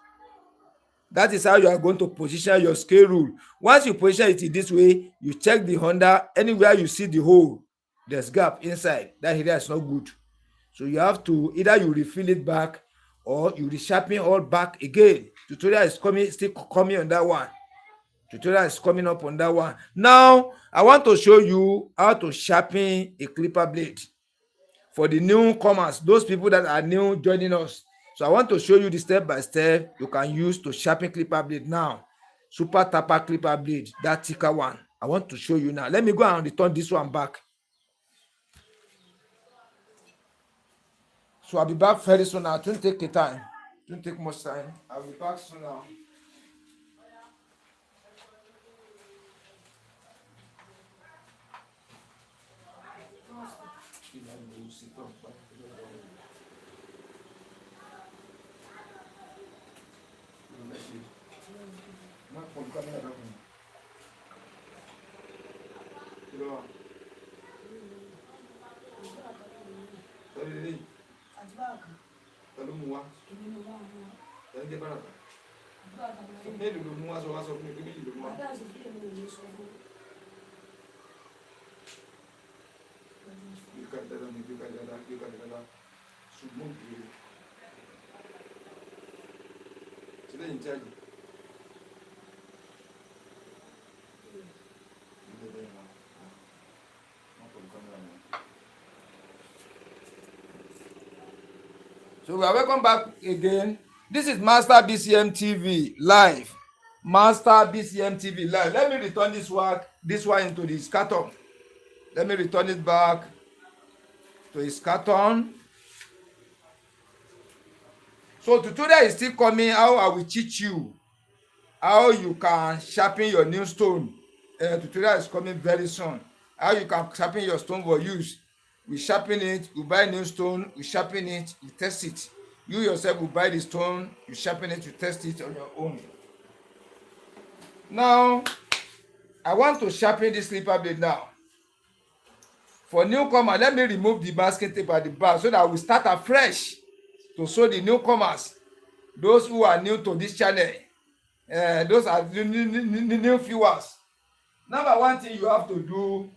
That is how you are going to position your scale rule. Once you position it in this way, you check the under. Anywhere you see the hole, there's gap inside. That area is not good. So you have to either you refill it back or you resharpen all back again. Tutorial is still coming on that one. Tutorial is coming up on that one. Now, I want to show you how to sharpen a clipper blade for the newcomers, those people that are new joining us. So I want to show you the step by step you can use to sharpen clipper blade now. Super tapper clipper blade, that thicker one. I want to show you now. Let me go and return this one back. So I'll be back very soon now. It won't take the time. It won't take much time. I'll be back soon now. Tell me what. Tell me about it. Maybe the more so as of me, maybe the more. You can tell them, you can tell them, you can tell them. Should move you. Today in charge. So we are welcome back again. This is Master BCM TV live. Master BCM TV live. Let me return this one into this carton. Let me return it back to its carton. So tutorial is still coming. How I will teach you how you can sharpen your new stone. Tutorial is coming very soon. How you can sharpen your stone for use. We sharpen it, we buy new stone, we sharpen it, you test it. You yourself will buy the stone, you sharpen it, you test it on your own. Now, I want to sharpen this clipper blade now. For newcomer, let me remove the masking tape at the back so that we start afresh to show the newcomers, those who are new to this channel, those are new viewers. Number one thing you have to do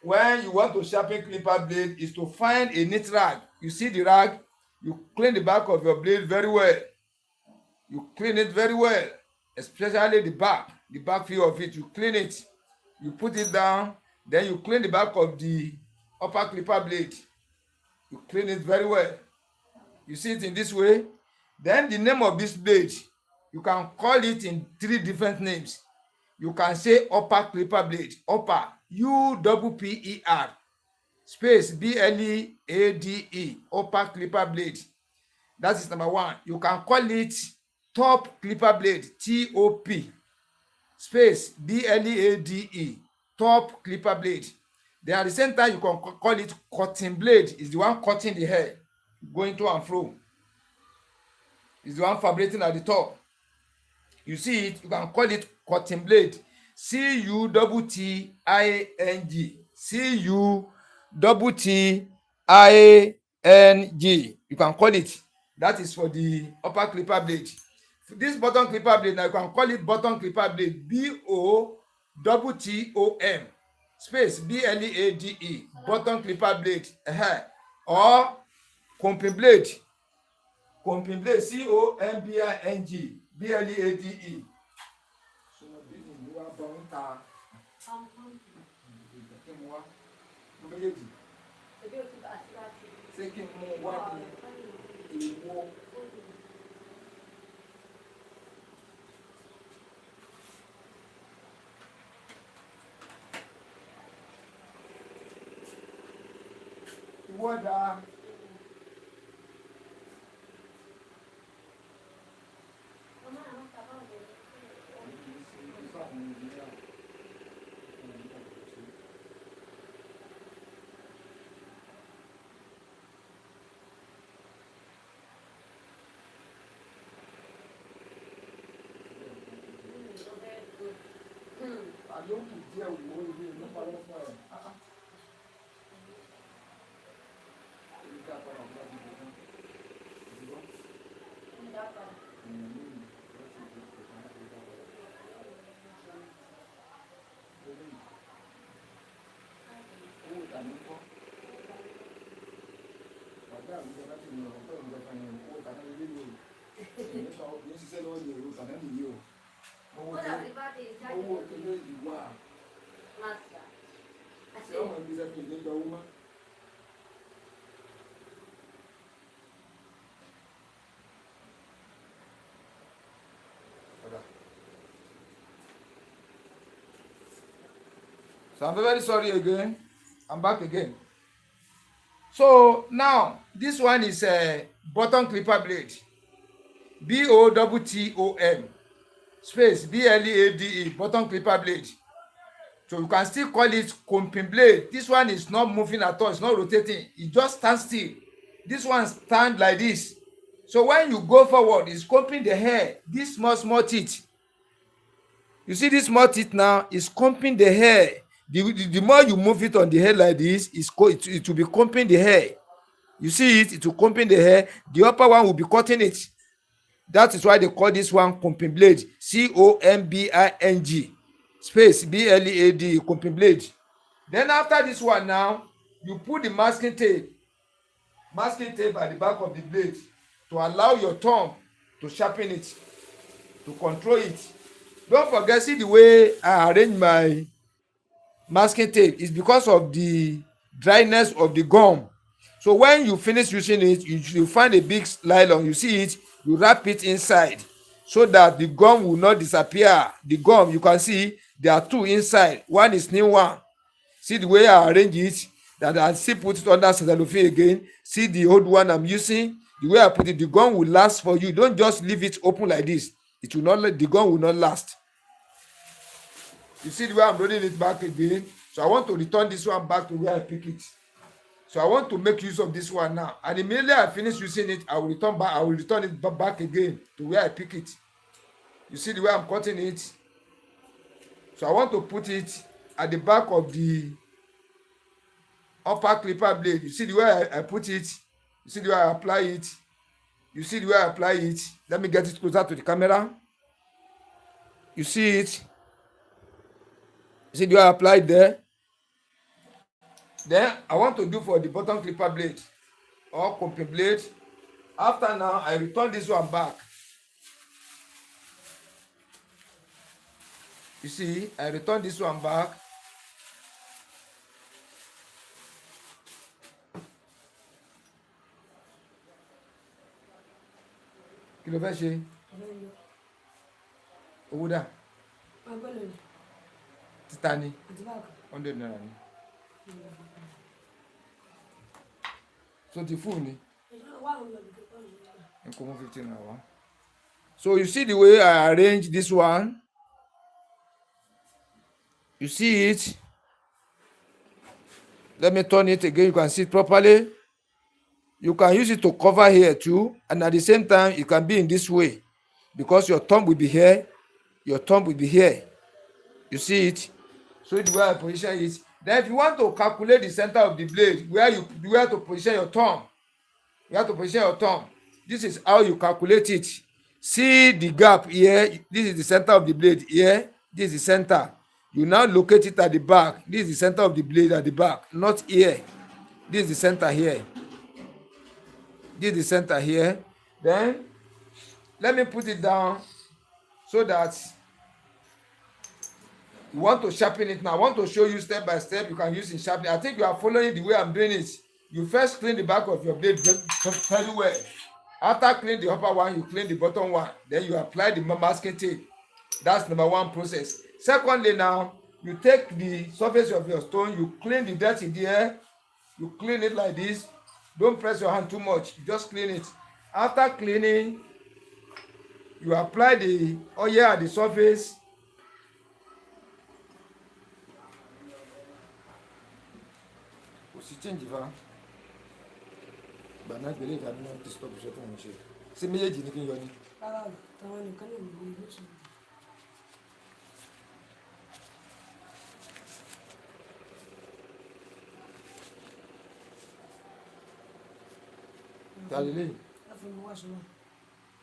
when you want to sharpen clipper blade is to find a neat rag. You see the rag, you clean the back of your blade very well. You clean it very well, especially the back view of it. You clean it, you put it down, then you clean the back of the upper clipper blade. You clean it very well. You see it in this way. Then the name of this blade, you can call it in 3 different names. You can say upper clipper blade, upper, U-P-P-E-R, space B-L-E-A-D-E, upper clipper blade. That is number 1. You can call it top clipper blade, T-O-P, space B-L-E-A-D-E, top clipper blade. Then at the same time, you can call it cutting blade, is the one cutting the hair, going to and fro. Is the one vibrating at the top. You see it, you can call it cutting blade, C-U-T-T-I-N-G, C-U-T-T-I-N-G. You can call it. That is for the upper clipper blade. For this bottom clipper blade, now you can call it bottom clipper blade, B-O-T-T-O-M, space B-L-E-A-D-E, bottom clipper blade, or comping blade, C-O-M-B-I-N-G, B-L-E-A-D-E. So I'm very sorry again. I'm back again. So now this one is a bottom clipper blade, B-O-T-T-O-M, space B-L-E-A-D-E, bottom clipper blade. So you can still call it comping blade. This one is not moving at all, it's not rotating, it just stands still. This one stands like this. So when you go forward, it's comping the hair, this small teeth. You see this small teeth now is comping the hair. The more you move it on the hair like this, it will be comping the hair. You see it, it will combing the hair. The upper one will be cutting it. That is why they call this one combing blade. combing space bled, combing blade. Then after this one now, you put the masking tape at the back of the blade to allow your thumb to sharpen it, to control it. Don't forget, see the way I arrange my masking tape is because of the dryness of the gum. So when you finish using it, you find a big nylon, you see it, you wrap it inside so that the gum will not disappear. The gum, you can see there are two inside, one is new one. See the way I arrange it, that I still put it under cellophane again. See the old one I'm using, the way I put it, the gum will last for you. Don't just leave it open like this. It will not, the gum will not last. You see the way I'm rolling it back again. So I want to return this one back to where I pick it. So I want to make use of this one now. And immediately I finish using it, I will return back. I will return it back again to where I pick it. You see the way I'm cutting it. So I want to put it at the back of the upper clipper blade. You see the way I put it. You see the way I apply it. You see the way I apply it. Let me get it closer to the camera. You see it. You see the way I apply it there. Then I want to do for the bottom clipper blade or combing blade. After now, I return this one back. You see, I return this one back. Kí ló fẹ́ ṣe? Owó dà? Títa ni? 100 naira ni. So the full ni? N kò mú 15 naira. So you see the way I arrange this one? You see it? Let me turn it again. You can see it properly. You can use it to cover here too, and at the same time it can be in this way because your thumb will be here, your thumb will be here. You see it? So the way I position it. Then if you want to calculate the center of the blade, where to position your thumb, you have to position your thumb. This is how you calculate it. See the gap here. This is the center of the blade here. This is the center. You now locate it at the back. This is the center of the blade at the back, not here. This is the center here. This is the center here. Then let me put it down so that you want to sharpen it now. I want to show you step by step. You can use in sharpening. I think you are following the way I'm doing it. You first clean the back of your blade very well. After clean the upper one, you clean the bottom one. Then you apply the masking tape. That's number one process. Secondly, now you take the surface of your stone, you clean the dirt in there, you clean it like this. Don't press your hand too much, you just clean it. After cleaning, you apply the oil at the surface.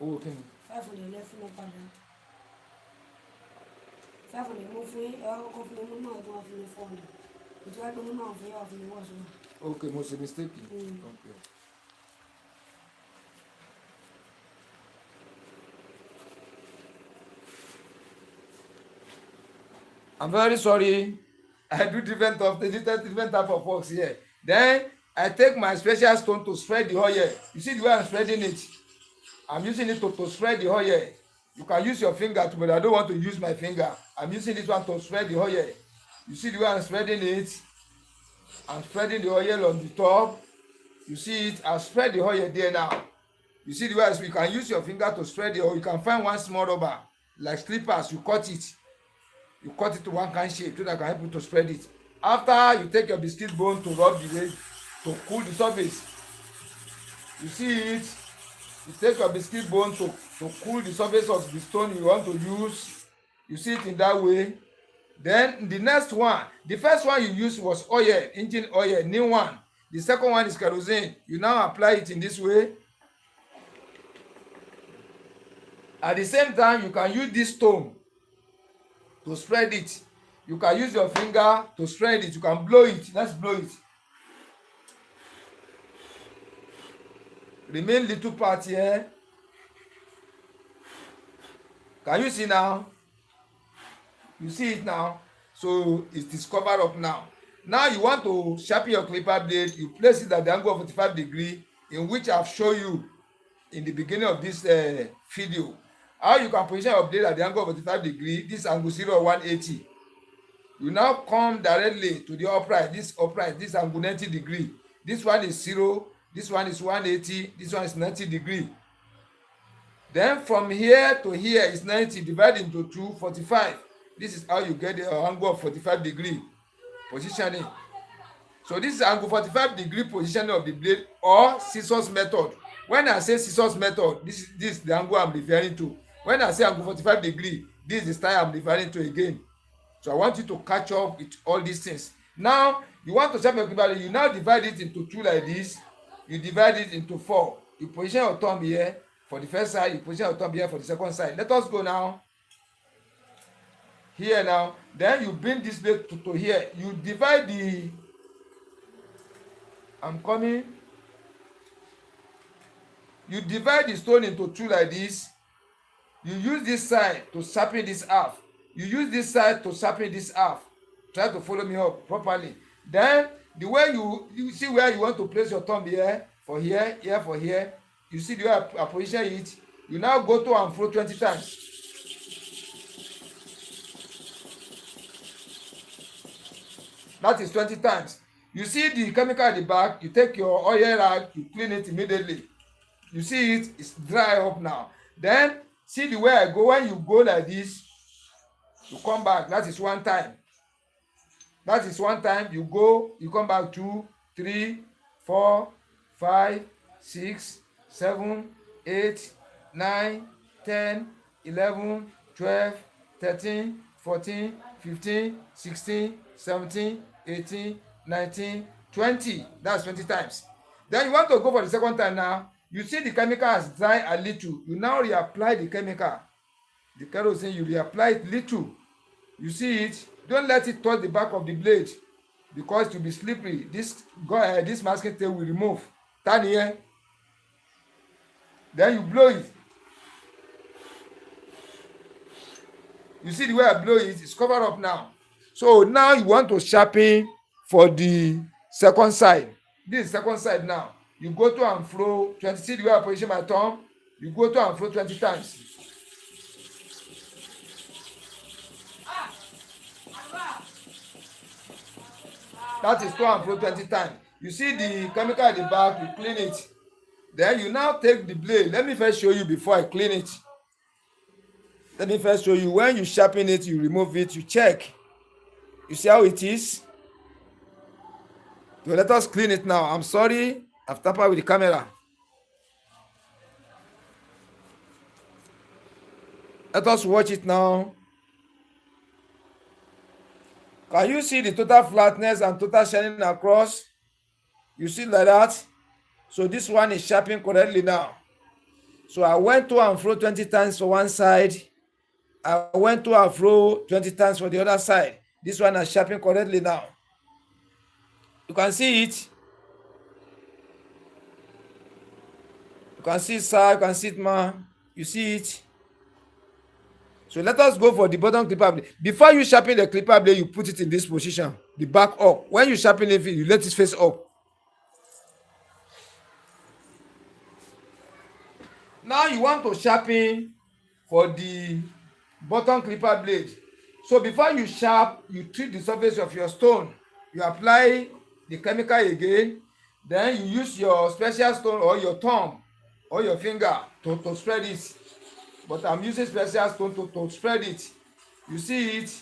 Owó kí ni? 500 lẹ́ fún ọ padà. 500 mo fún ẹ ọkọ̀ fún mi náà tó wà fún mi 400. Ìjọba tó mú náà fún yà fún mi wá sọ. Okay, mo ṣe mistake. Okay. I'm very sorry. I do different type of works here. Then I take my special stone to spread the oil. You see the way I'm spreading it? I'm using it to spread the oil. You can use your finger too, but I don't want to use my finger. I'm using this one to spread the oil. You see the way I'm spreading it? I'm spreading the oil on the top. You see it? I've spread the oil there now. You see the way you can use your finger to spread the oil. You can find one small rubber, like slippers, you cut it. You cut it to one kind shape so that I can help you to spread it. After you take your biscuit bone to rub the blade to cool the surface. You see it? You take your biscuit bone to cool the surface of the stone you want to use. You see it in that way. Then the next one, the first one you used was oil, engine oil, new one. The second one is kerosene. You now apply it in this way. At the same time, you can use this stone to spread it. You can use your finger to spread it. You can blow it. Let's blow it. Remain little part here. Can you see now? You see it now? So it is covered up now. Now you want to sharpen your clipper blade. You place it at the angle of 45 degrees, in which I've shown you in the beginning of this video. How you can position your blade at the angle of 45 degrees. This angle 0 or 180. You now come directly to the upright. This upright, this angle 90 degrees. This one is 0. This one is 180. This one is 90 degrees. Then from here to here is 90 divided into 2, 45. This is how you get the angle of 45 degree positioning. So this is angle 45 degree positioning of the blade, or scissors method. When I say scissors method, this is the angle I'm referring to. When I say angle 45 degree, this is the style I'm referring to again. So I want you to catch up with all these things. Now you want to sharpen your clipper blade. You now divide it into 2 like this. You divide it into 4. You position your thumb here for the first side. You position your thumb here for the second side. Let us go now. Here now. Then you bring this blade to here. You divide the... I'm coming. You divide the stone into 2 like this. You use this side to sharpen this half. You use this side to sharpen this half. Try to follow me up properly. Then the way you see where you want to place your thumb here, for here, here for here. You see the way I position it. You now go to and fro 20 times. That is 20 times. You see the chemical at the back. You take your oil rag, you clean it immediately. You see it, it's dry up now. Then see the way I go. When you go like this, you come back. That is 1 time. That is 1 time. You go, you come back 2, 3, 4, 5, 6, 7, 8, 9, 10, 11, 12, 13, 14, 15, 16, 17, 18, 19, 20. That's 20 times. Then you want to go for the second time now. You see the chemical has dried a little. You now reapply the chemical. The kerosene, you reapply it little. You see it. Don't let it touch the back of the blade, because it will be slippery. This masking tape will remove. Turn here. Then you blow it. You see the way I blow it, it's covered up now. So now you want to sharpen for the second side. This is second side now. You go to and fro 20. See the way I position my thumb? You go to and fro 20 times. That is to and fro 20 times. You see the chemical at the back, you clean it. Then you now take the blade. Let me first show you before I clean it. Let me first show you. When you sharpen it, you remove it, you check. You see how it is? So let us clean it now. I'm sorry, I've tampered with the camera. Let us watch it now. Can you see the total flatness and total shining across? You see like that? So this one is sharpened correctly now. So I went to and fro 20 times for one side. I went to and fro 20 times for the other side. This one is sharpened correctly now. You can see it. You can see it, sir. You can see it, ma. You see it. So let us go for the bottom clipper blade. Before you sharpen the clipper blade, you put it in this position, the back up. When you sharpen it, you let it face up. Now you want to sharpen for the bottom clipper blade. So before you sharp, you treat the surface of your stone. You apply the chemical again. Then you use your special stone or your thumb or your finger to spread it. But I'm using special stone to spread it. You see it?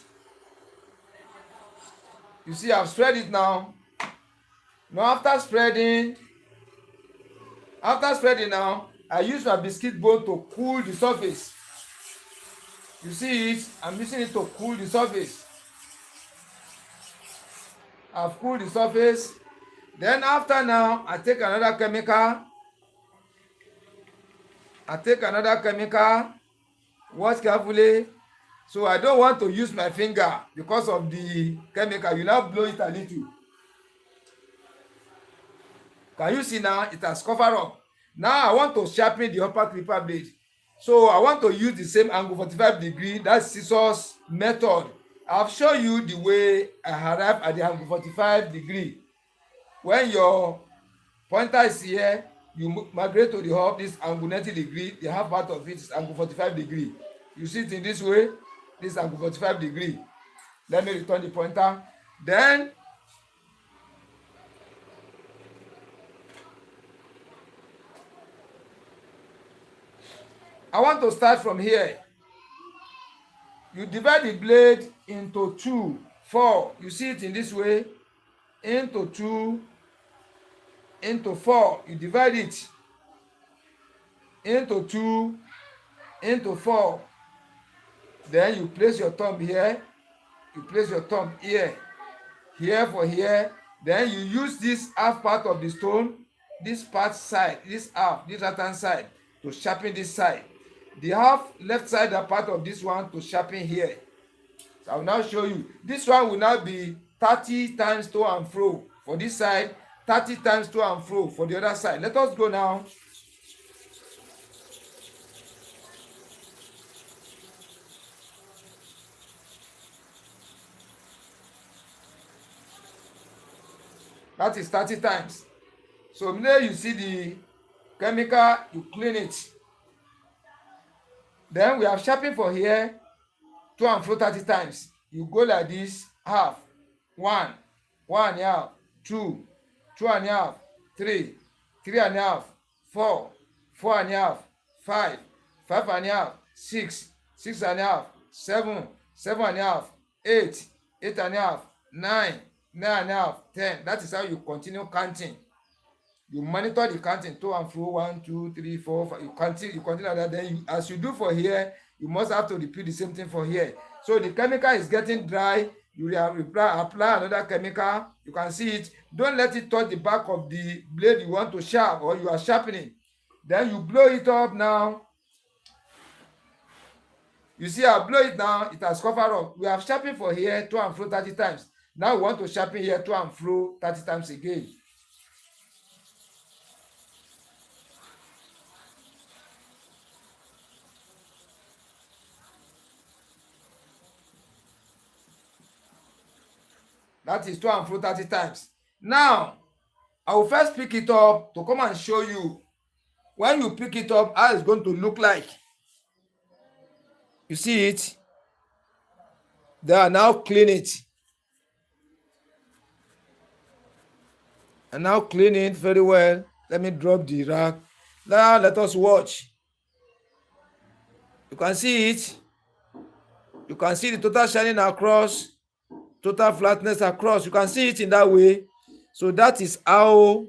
You see I've spread it now. Now after spreading now, I use my biscuit bone to cool the surface. You see it? I'm using it to cool the surface. I've cooled the surface. Then after now, I take another chemical. Watch carefully. So I don't want to use my finger because of the chemical. You now blow it a little. Can you see now? It has covered up. Now I want to sharpen the upper clipper blade. So I want to use the same angle 45 degree. That's scissors method. I've shown you the way I arrive at the angle 45 degree. When your pointer is here, you migrate to the hub. This angle 90 degree. The half part of it is angle 45 degree. You see it in this way. This angle 45 degree. Let me return the pointer. Then I want to start from here. You divide the blade into 2, 4. You see it in this way. Into 2, into 4. You divide it into 2, into 4. Then you place your thumb here. You place your thumb here. Here for here. Then you use this half part of the stone, this part side, this half, this right hand side, to sharpen this side. The half left side part of this one to sharpen here. So I will now show you. This one will now be 30 times to and fro for this side, 30 times to and fro for the other side. Let us go now. That is 30 times. So now you see the chemical, you clean it. Then we have sharpened for here, to and fro 30 times. You go like this, half, 1, 1 and a half, 2, 2 and a half, 3, 3 and a half, 4, 4 and a half, 5, 5 and a half, 6, 6 and a half, 7, 7 and a half, 8, 8 and a half, 9, 9 and a half, 10. That is how you continue counting. You monitor the counting to and fro, 1, 2, 3, 4, 5. You continue like that. Then you, as you do for here, you must have to repeat the same thing for here. So the chemical is getting dry. You will apply another chemical. You can see it. Don't let it touch the back of the blade you want to sharp or you are sharpening. Then you blow it up now. You see, I blow it now. It has covered up. We have sharpened for here to and fro 30 times. Now we want to sharpen here to and fro 30 times again. That is to and fro 30 times. Now, I will first pick it up to come and show you. When you pick it up, how it's going to look like. You see it? They are now clean it. And now clean it very well. Let me drop the rack. Now let us watch. You can see it. You can see the total shining across. Total flatness across. You can see it in that way. So that is how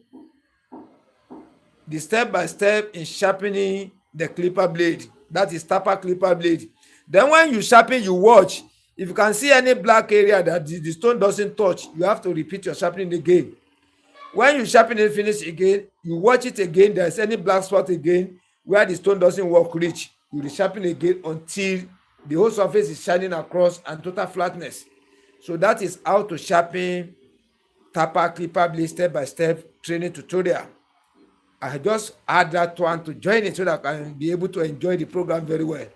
the step-by-step in sharpening the clipper blade. That is tapper clipper blade. Then when you sharpen, you watch. If you can see any black area that the stone doesn't touch, you have to repeat your sharpening again. When you sharpen it, finish again, you watch it again. There's any black spot again where the stone doesn't work reach. You resharpen again until the whole surface is shining across and total flatness. So that is how to sharpen tapper clipper blade step-by-step training tutorial. I just add that one to join it so that I can be able to enjoy the program very well.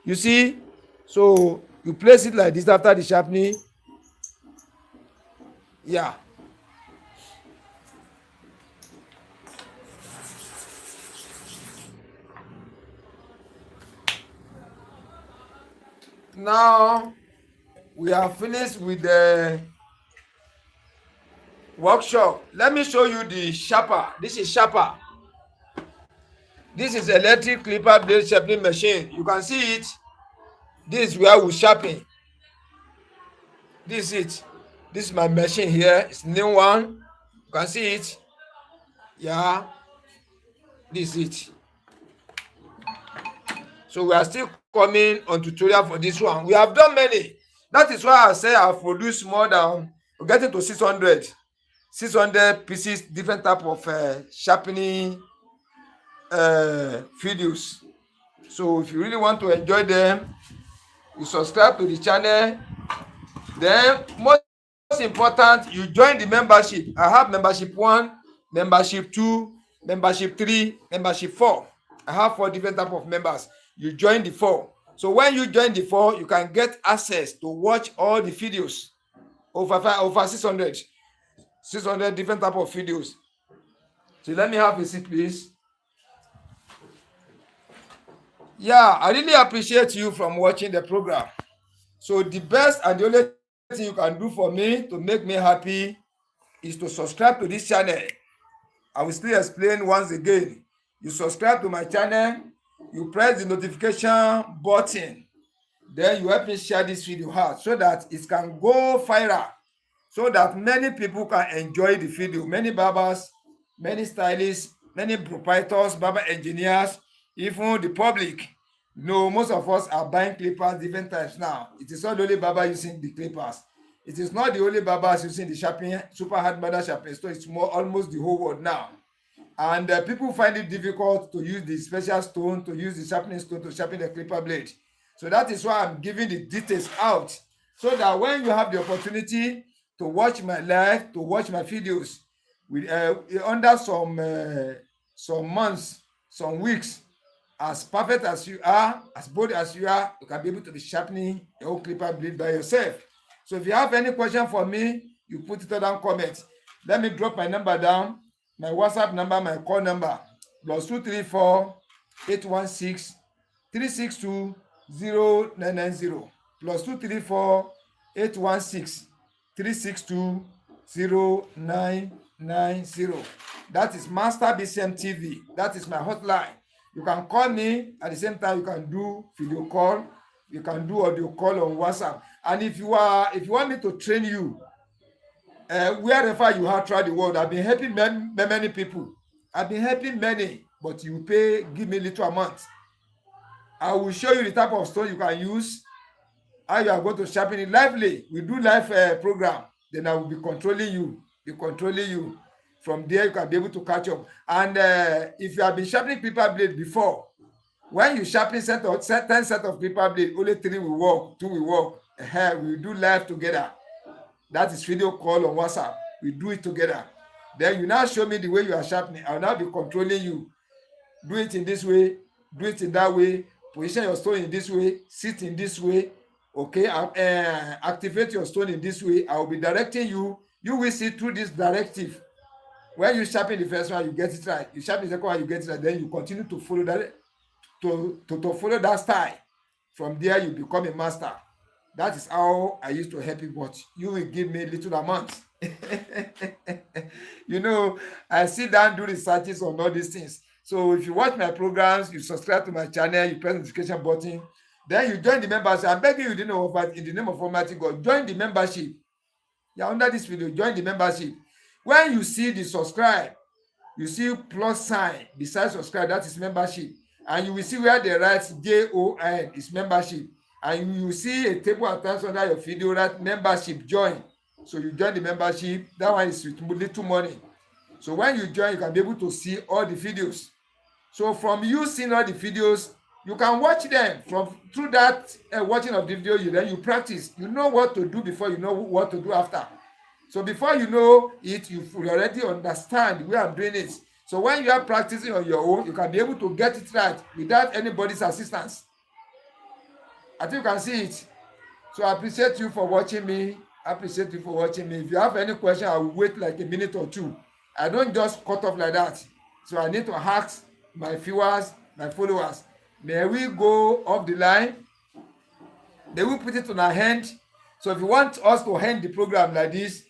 You see, so you place it like this after the sharpening. Yeah. Now we are finished with the workshop. Let me show you the sharper. This is sharper. This is electric clipper blade sharpening machine. You can see it. This is where we sharpen. This is it. This is my machine here. It's new one. You can see it. Yeah. This is it. So we are still coming on tutorial for this one. We have done many. That is why I say I've produced more than, we're getting to 600. 600 pieces, different type of sharpening videos. So if you really want to enjoy them, you subscribe to the channel. Then most important, you join the membership. I have membership 1, membership 2, membership 3, membership 4. I have 4 different type of members. You join the 4. So when you join the 4, you can get access to watch all the videos, over 600 different type of videos. So let me have a seat, please. Yeah, I really appreciate you from watching the program. So the best and the only thing you can do for me to make me happy is to subscribe to this channel. I will still explain once again. You subscribe to my channel, you press the notification button, then you help me share this video out so that it can go viral, so that many people can enjoy the video. Many barbers, many stylists, many proprietors, barber engineers, even the public. Most of us are buying clippers different types now. It is not the only barber using the clippers. It is not the only barbers using the sharpening, super hard mother sharpening stone. It's more almost the whole world now. And people find it difficult to use the special stone, to use the sharpening stone to sharpen the clipper blade. So that is why I'm giving the details out, so that when you have the opportunity to watch my live, to watch my videos, with under some months, some weeks, as perfect as you are, as bold as you are, you can be able to be sharpening your own clipper blade by yourself. So if you have any question for me, you put it down comment. Let me drop my number down, my WhatsApp number, my call number, +234 816 362 0990, +234 816 362 0990. That is Master BCM TV. That is my hotline. You can call me at the same time. You can do video call, you can do audio call on WhatsApp. And if you want me to train you wherever you have throughout the world, I've been helping many people. I've been helping many, but you give me little amount. I will show you the type of stone you can use, how you are going to sharpen it lively. We do live program. Then I will be controlling you. From there, you can be able to catch up. And if you have been sharpening clipper blade before, when you sharpen 10 set of clipper blade, only 3 will work, 2 will work. We do live together. That is video call on WhatsApp. We do it together. Then you now show me the way you are sharpening. I will now be controlling you. Do it in this way, do it in that way, position your stone in this way, sit in this way, okay, activate your stone in this way. I will be directing you. You will see through this directive. When you sharpen the first one, you get it right. You sharpen the second one, you get it right. Then you continue to follow that, to follow that style. From there, you become a master. That is how I used to help you, but you will give me little amount. I sit down, do researches on all these things. So if you watch my programs, you subscribe to my channel, you press the notification button, then you join the membership. I'm begging you, in the name of Almighty God, join the membership. Yeah, under this video, join the membership. When you see the subscribe, you see plus sign beside subscribe, that is membership. And you will see where they write JOIN is membership. And you will see a table of times under your video that membership join. So you join the membership. That one is with little money. So when you join, you can be able to see all the videos. So from you seeing all the videos, you can watch them. Through that watching of the video, you practice. You know what to do before you know what to do after. So before you know it, you already understand the way I'm doing it. So when you are practicing on your own, you can be able to get it right without anybody's assistance. I think you can see it. So I appreciate you for watching me. If you have any question, I will wait like a minute or two. I don't just cut off like that. So I need to ask my viewers, my followers, may we go off the line? They will put it on our hand. So if you want us to end the program like this,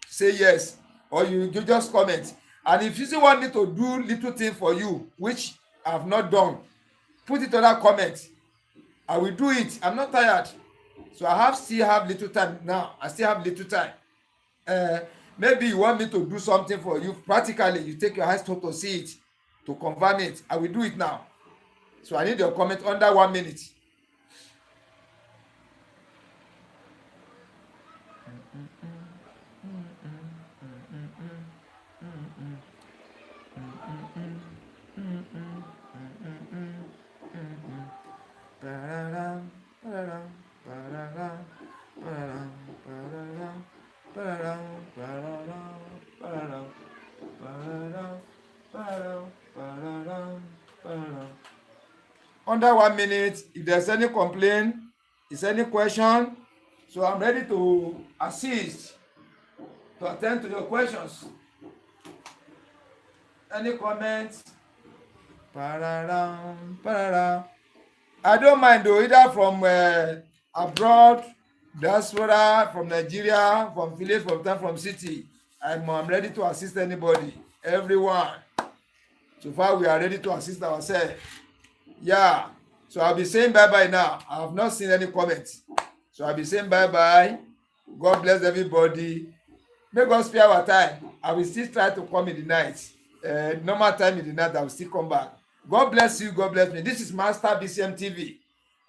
say yes, or you just comment. And if you still want me to do little thing for you, which I have not done, put it on that comment. I will do it. I'm not tired. So I still have little time now. Maybe you want me to do something for you practically. You take your eyes to see it, to confirm it. I will do it now. So I need your comment under 1 minute. Under 1 minute. If there's any complaint, is any question, so I'm ready to assist, to attend to your questions. Any comments? I don't mind though, either from abroad, diaspora, from Nigeria, from village, from town, from city. I'm ready to assist anybody, everyone. So far, we are ready to assist ourselves. Yeah. So I'll be saying bye-bye now. I have not seen any comments. So I'll be saying bye-bye. God bless everybody. May God spare our time. I will still try to come in the night. Normal time in the night, I will still come back. God bless you. God bless me. This is Master BCM TV.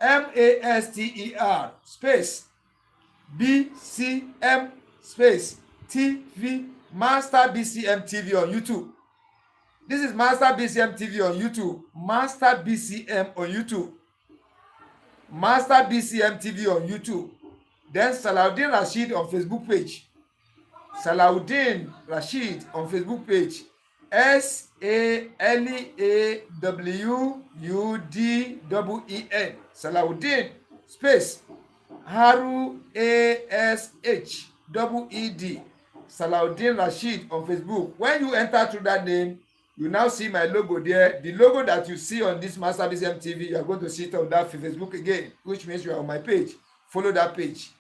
MASTER space BCM space TV. Master BCM TV on YouTube. This is Master BCM TV on YouTube. Master BCM on YouTube. Master BCM TV on YouTube. Then Salahuddin Rashid on Facebook page. Salahuddin Rashid on Facebook page. SALAWUDDEN. Salahuddin space RUASHEED. Salahuddin Rashid on Facebook. When you enter through that name, you now see my logo there. The logo that you see on this Master BCM TV, you are going to see it on that Facebook again, which means you are on my page. Follow that page.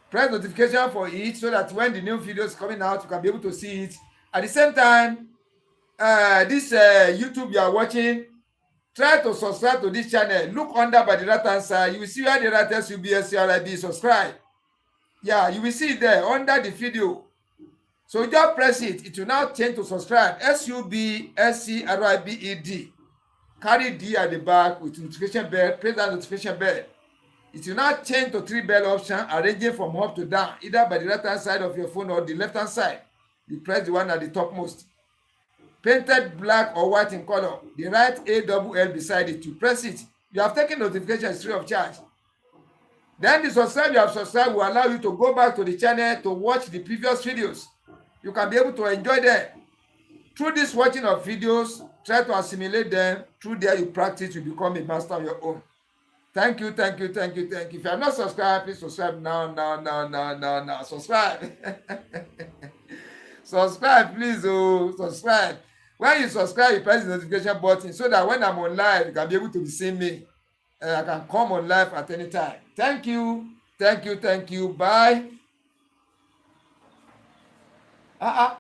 Press notification for it so that when the new video is coming out, you can be able to see it. At the same time, this YouTube you are watching, try to subscribe to this channel. Look under by the right hand side. You will see where the right hand will be SCRIB. Subscribe. Yeah, you will see it there under the video. So you just press it. It will now change to subscribe. SUBSCRIBED. Carry D at the back with notification bell. Press that notification bell. It will now change to 3 bell option, arranging from up to down, either by the right hand side of your phone or the left hand side. You press the one at the topmost. Painted black or white in color. The right AWL beside it. You press it. You have taken notifications free of charge. Then the subscribe you have subscribed will allow you to go back to the channel to watch the previous videos. You can be able to enjoy them. Through this watching of videos, try to assimilate them. Through there you practice, you become a master on your own. Thank you, thank you, thank you, thank you. If you have not subscribed, please subscribe now. Subscribe. Subscribe, please. Oh, subscribe. When you subscribe, you press the notification button so that when I'm on live, you can be able to be seeing me. I can come on live at any time. Thank you, thank you, thank you. Bye.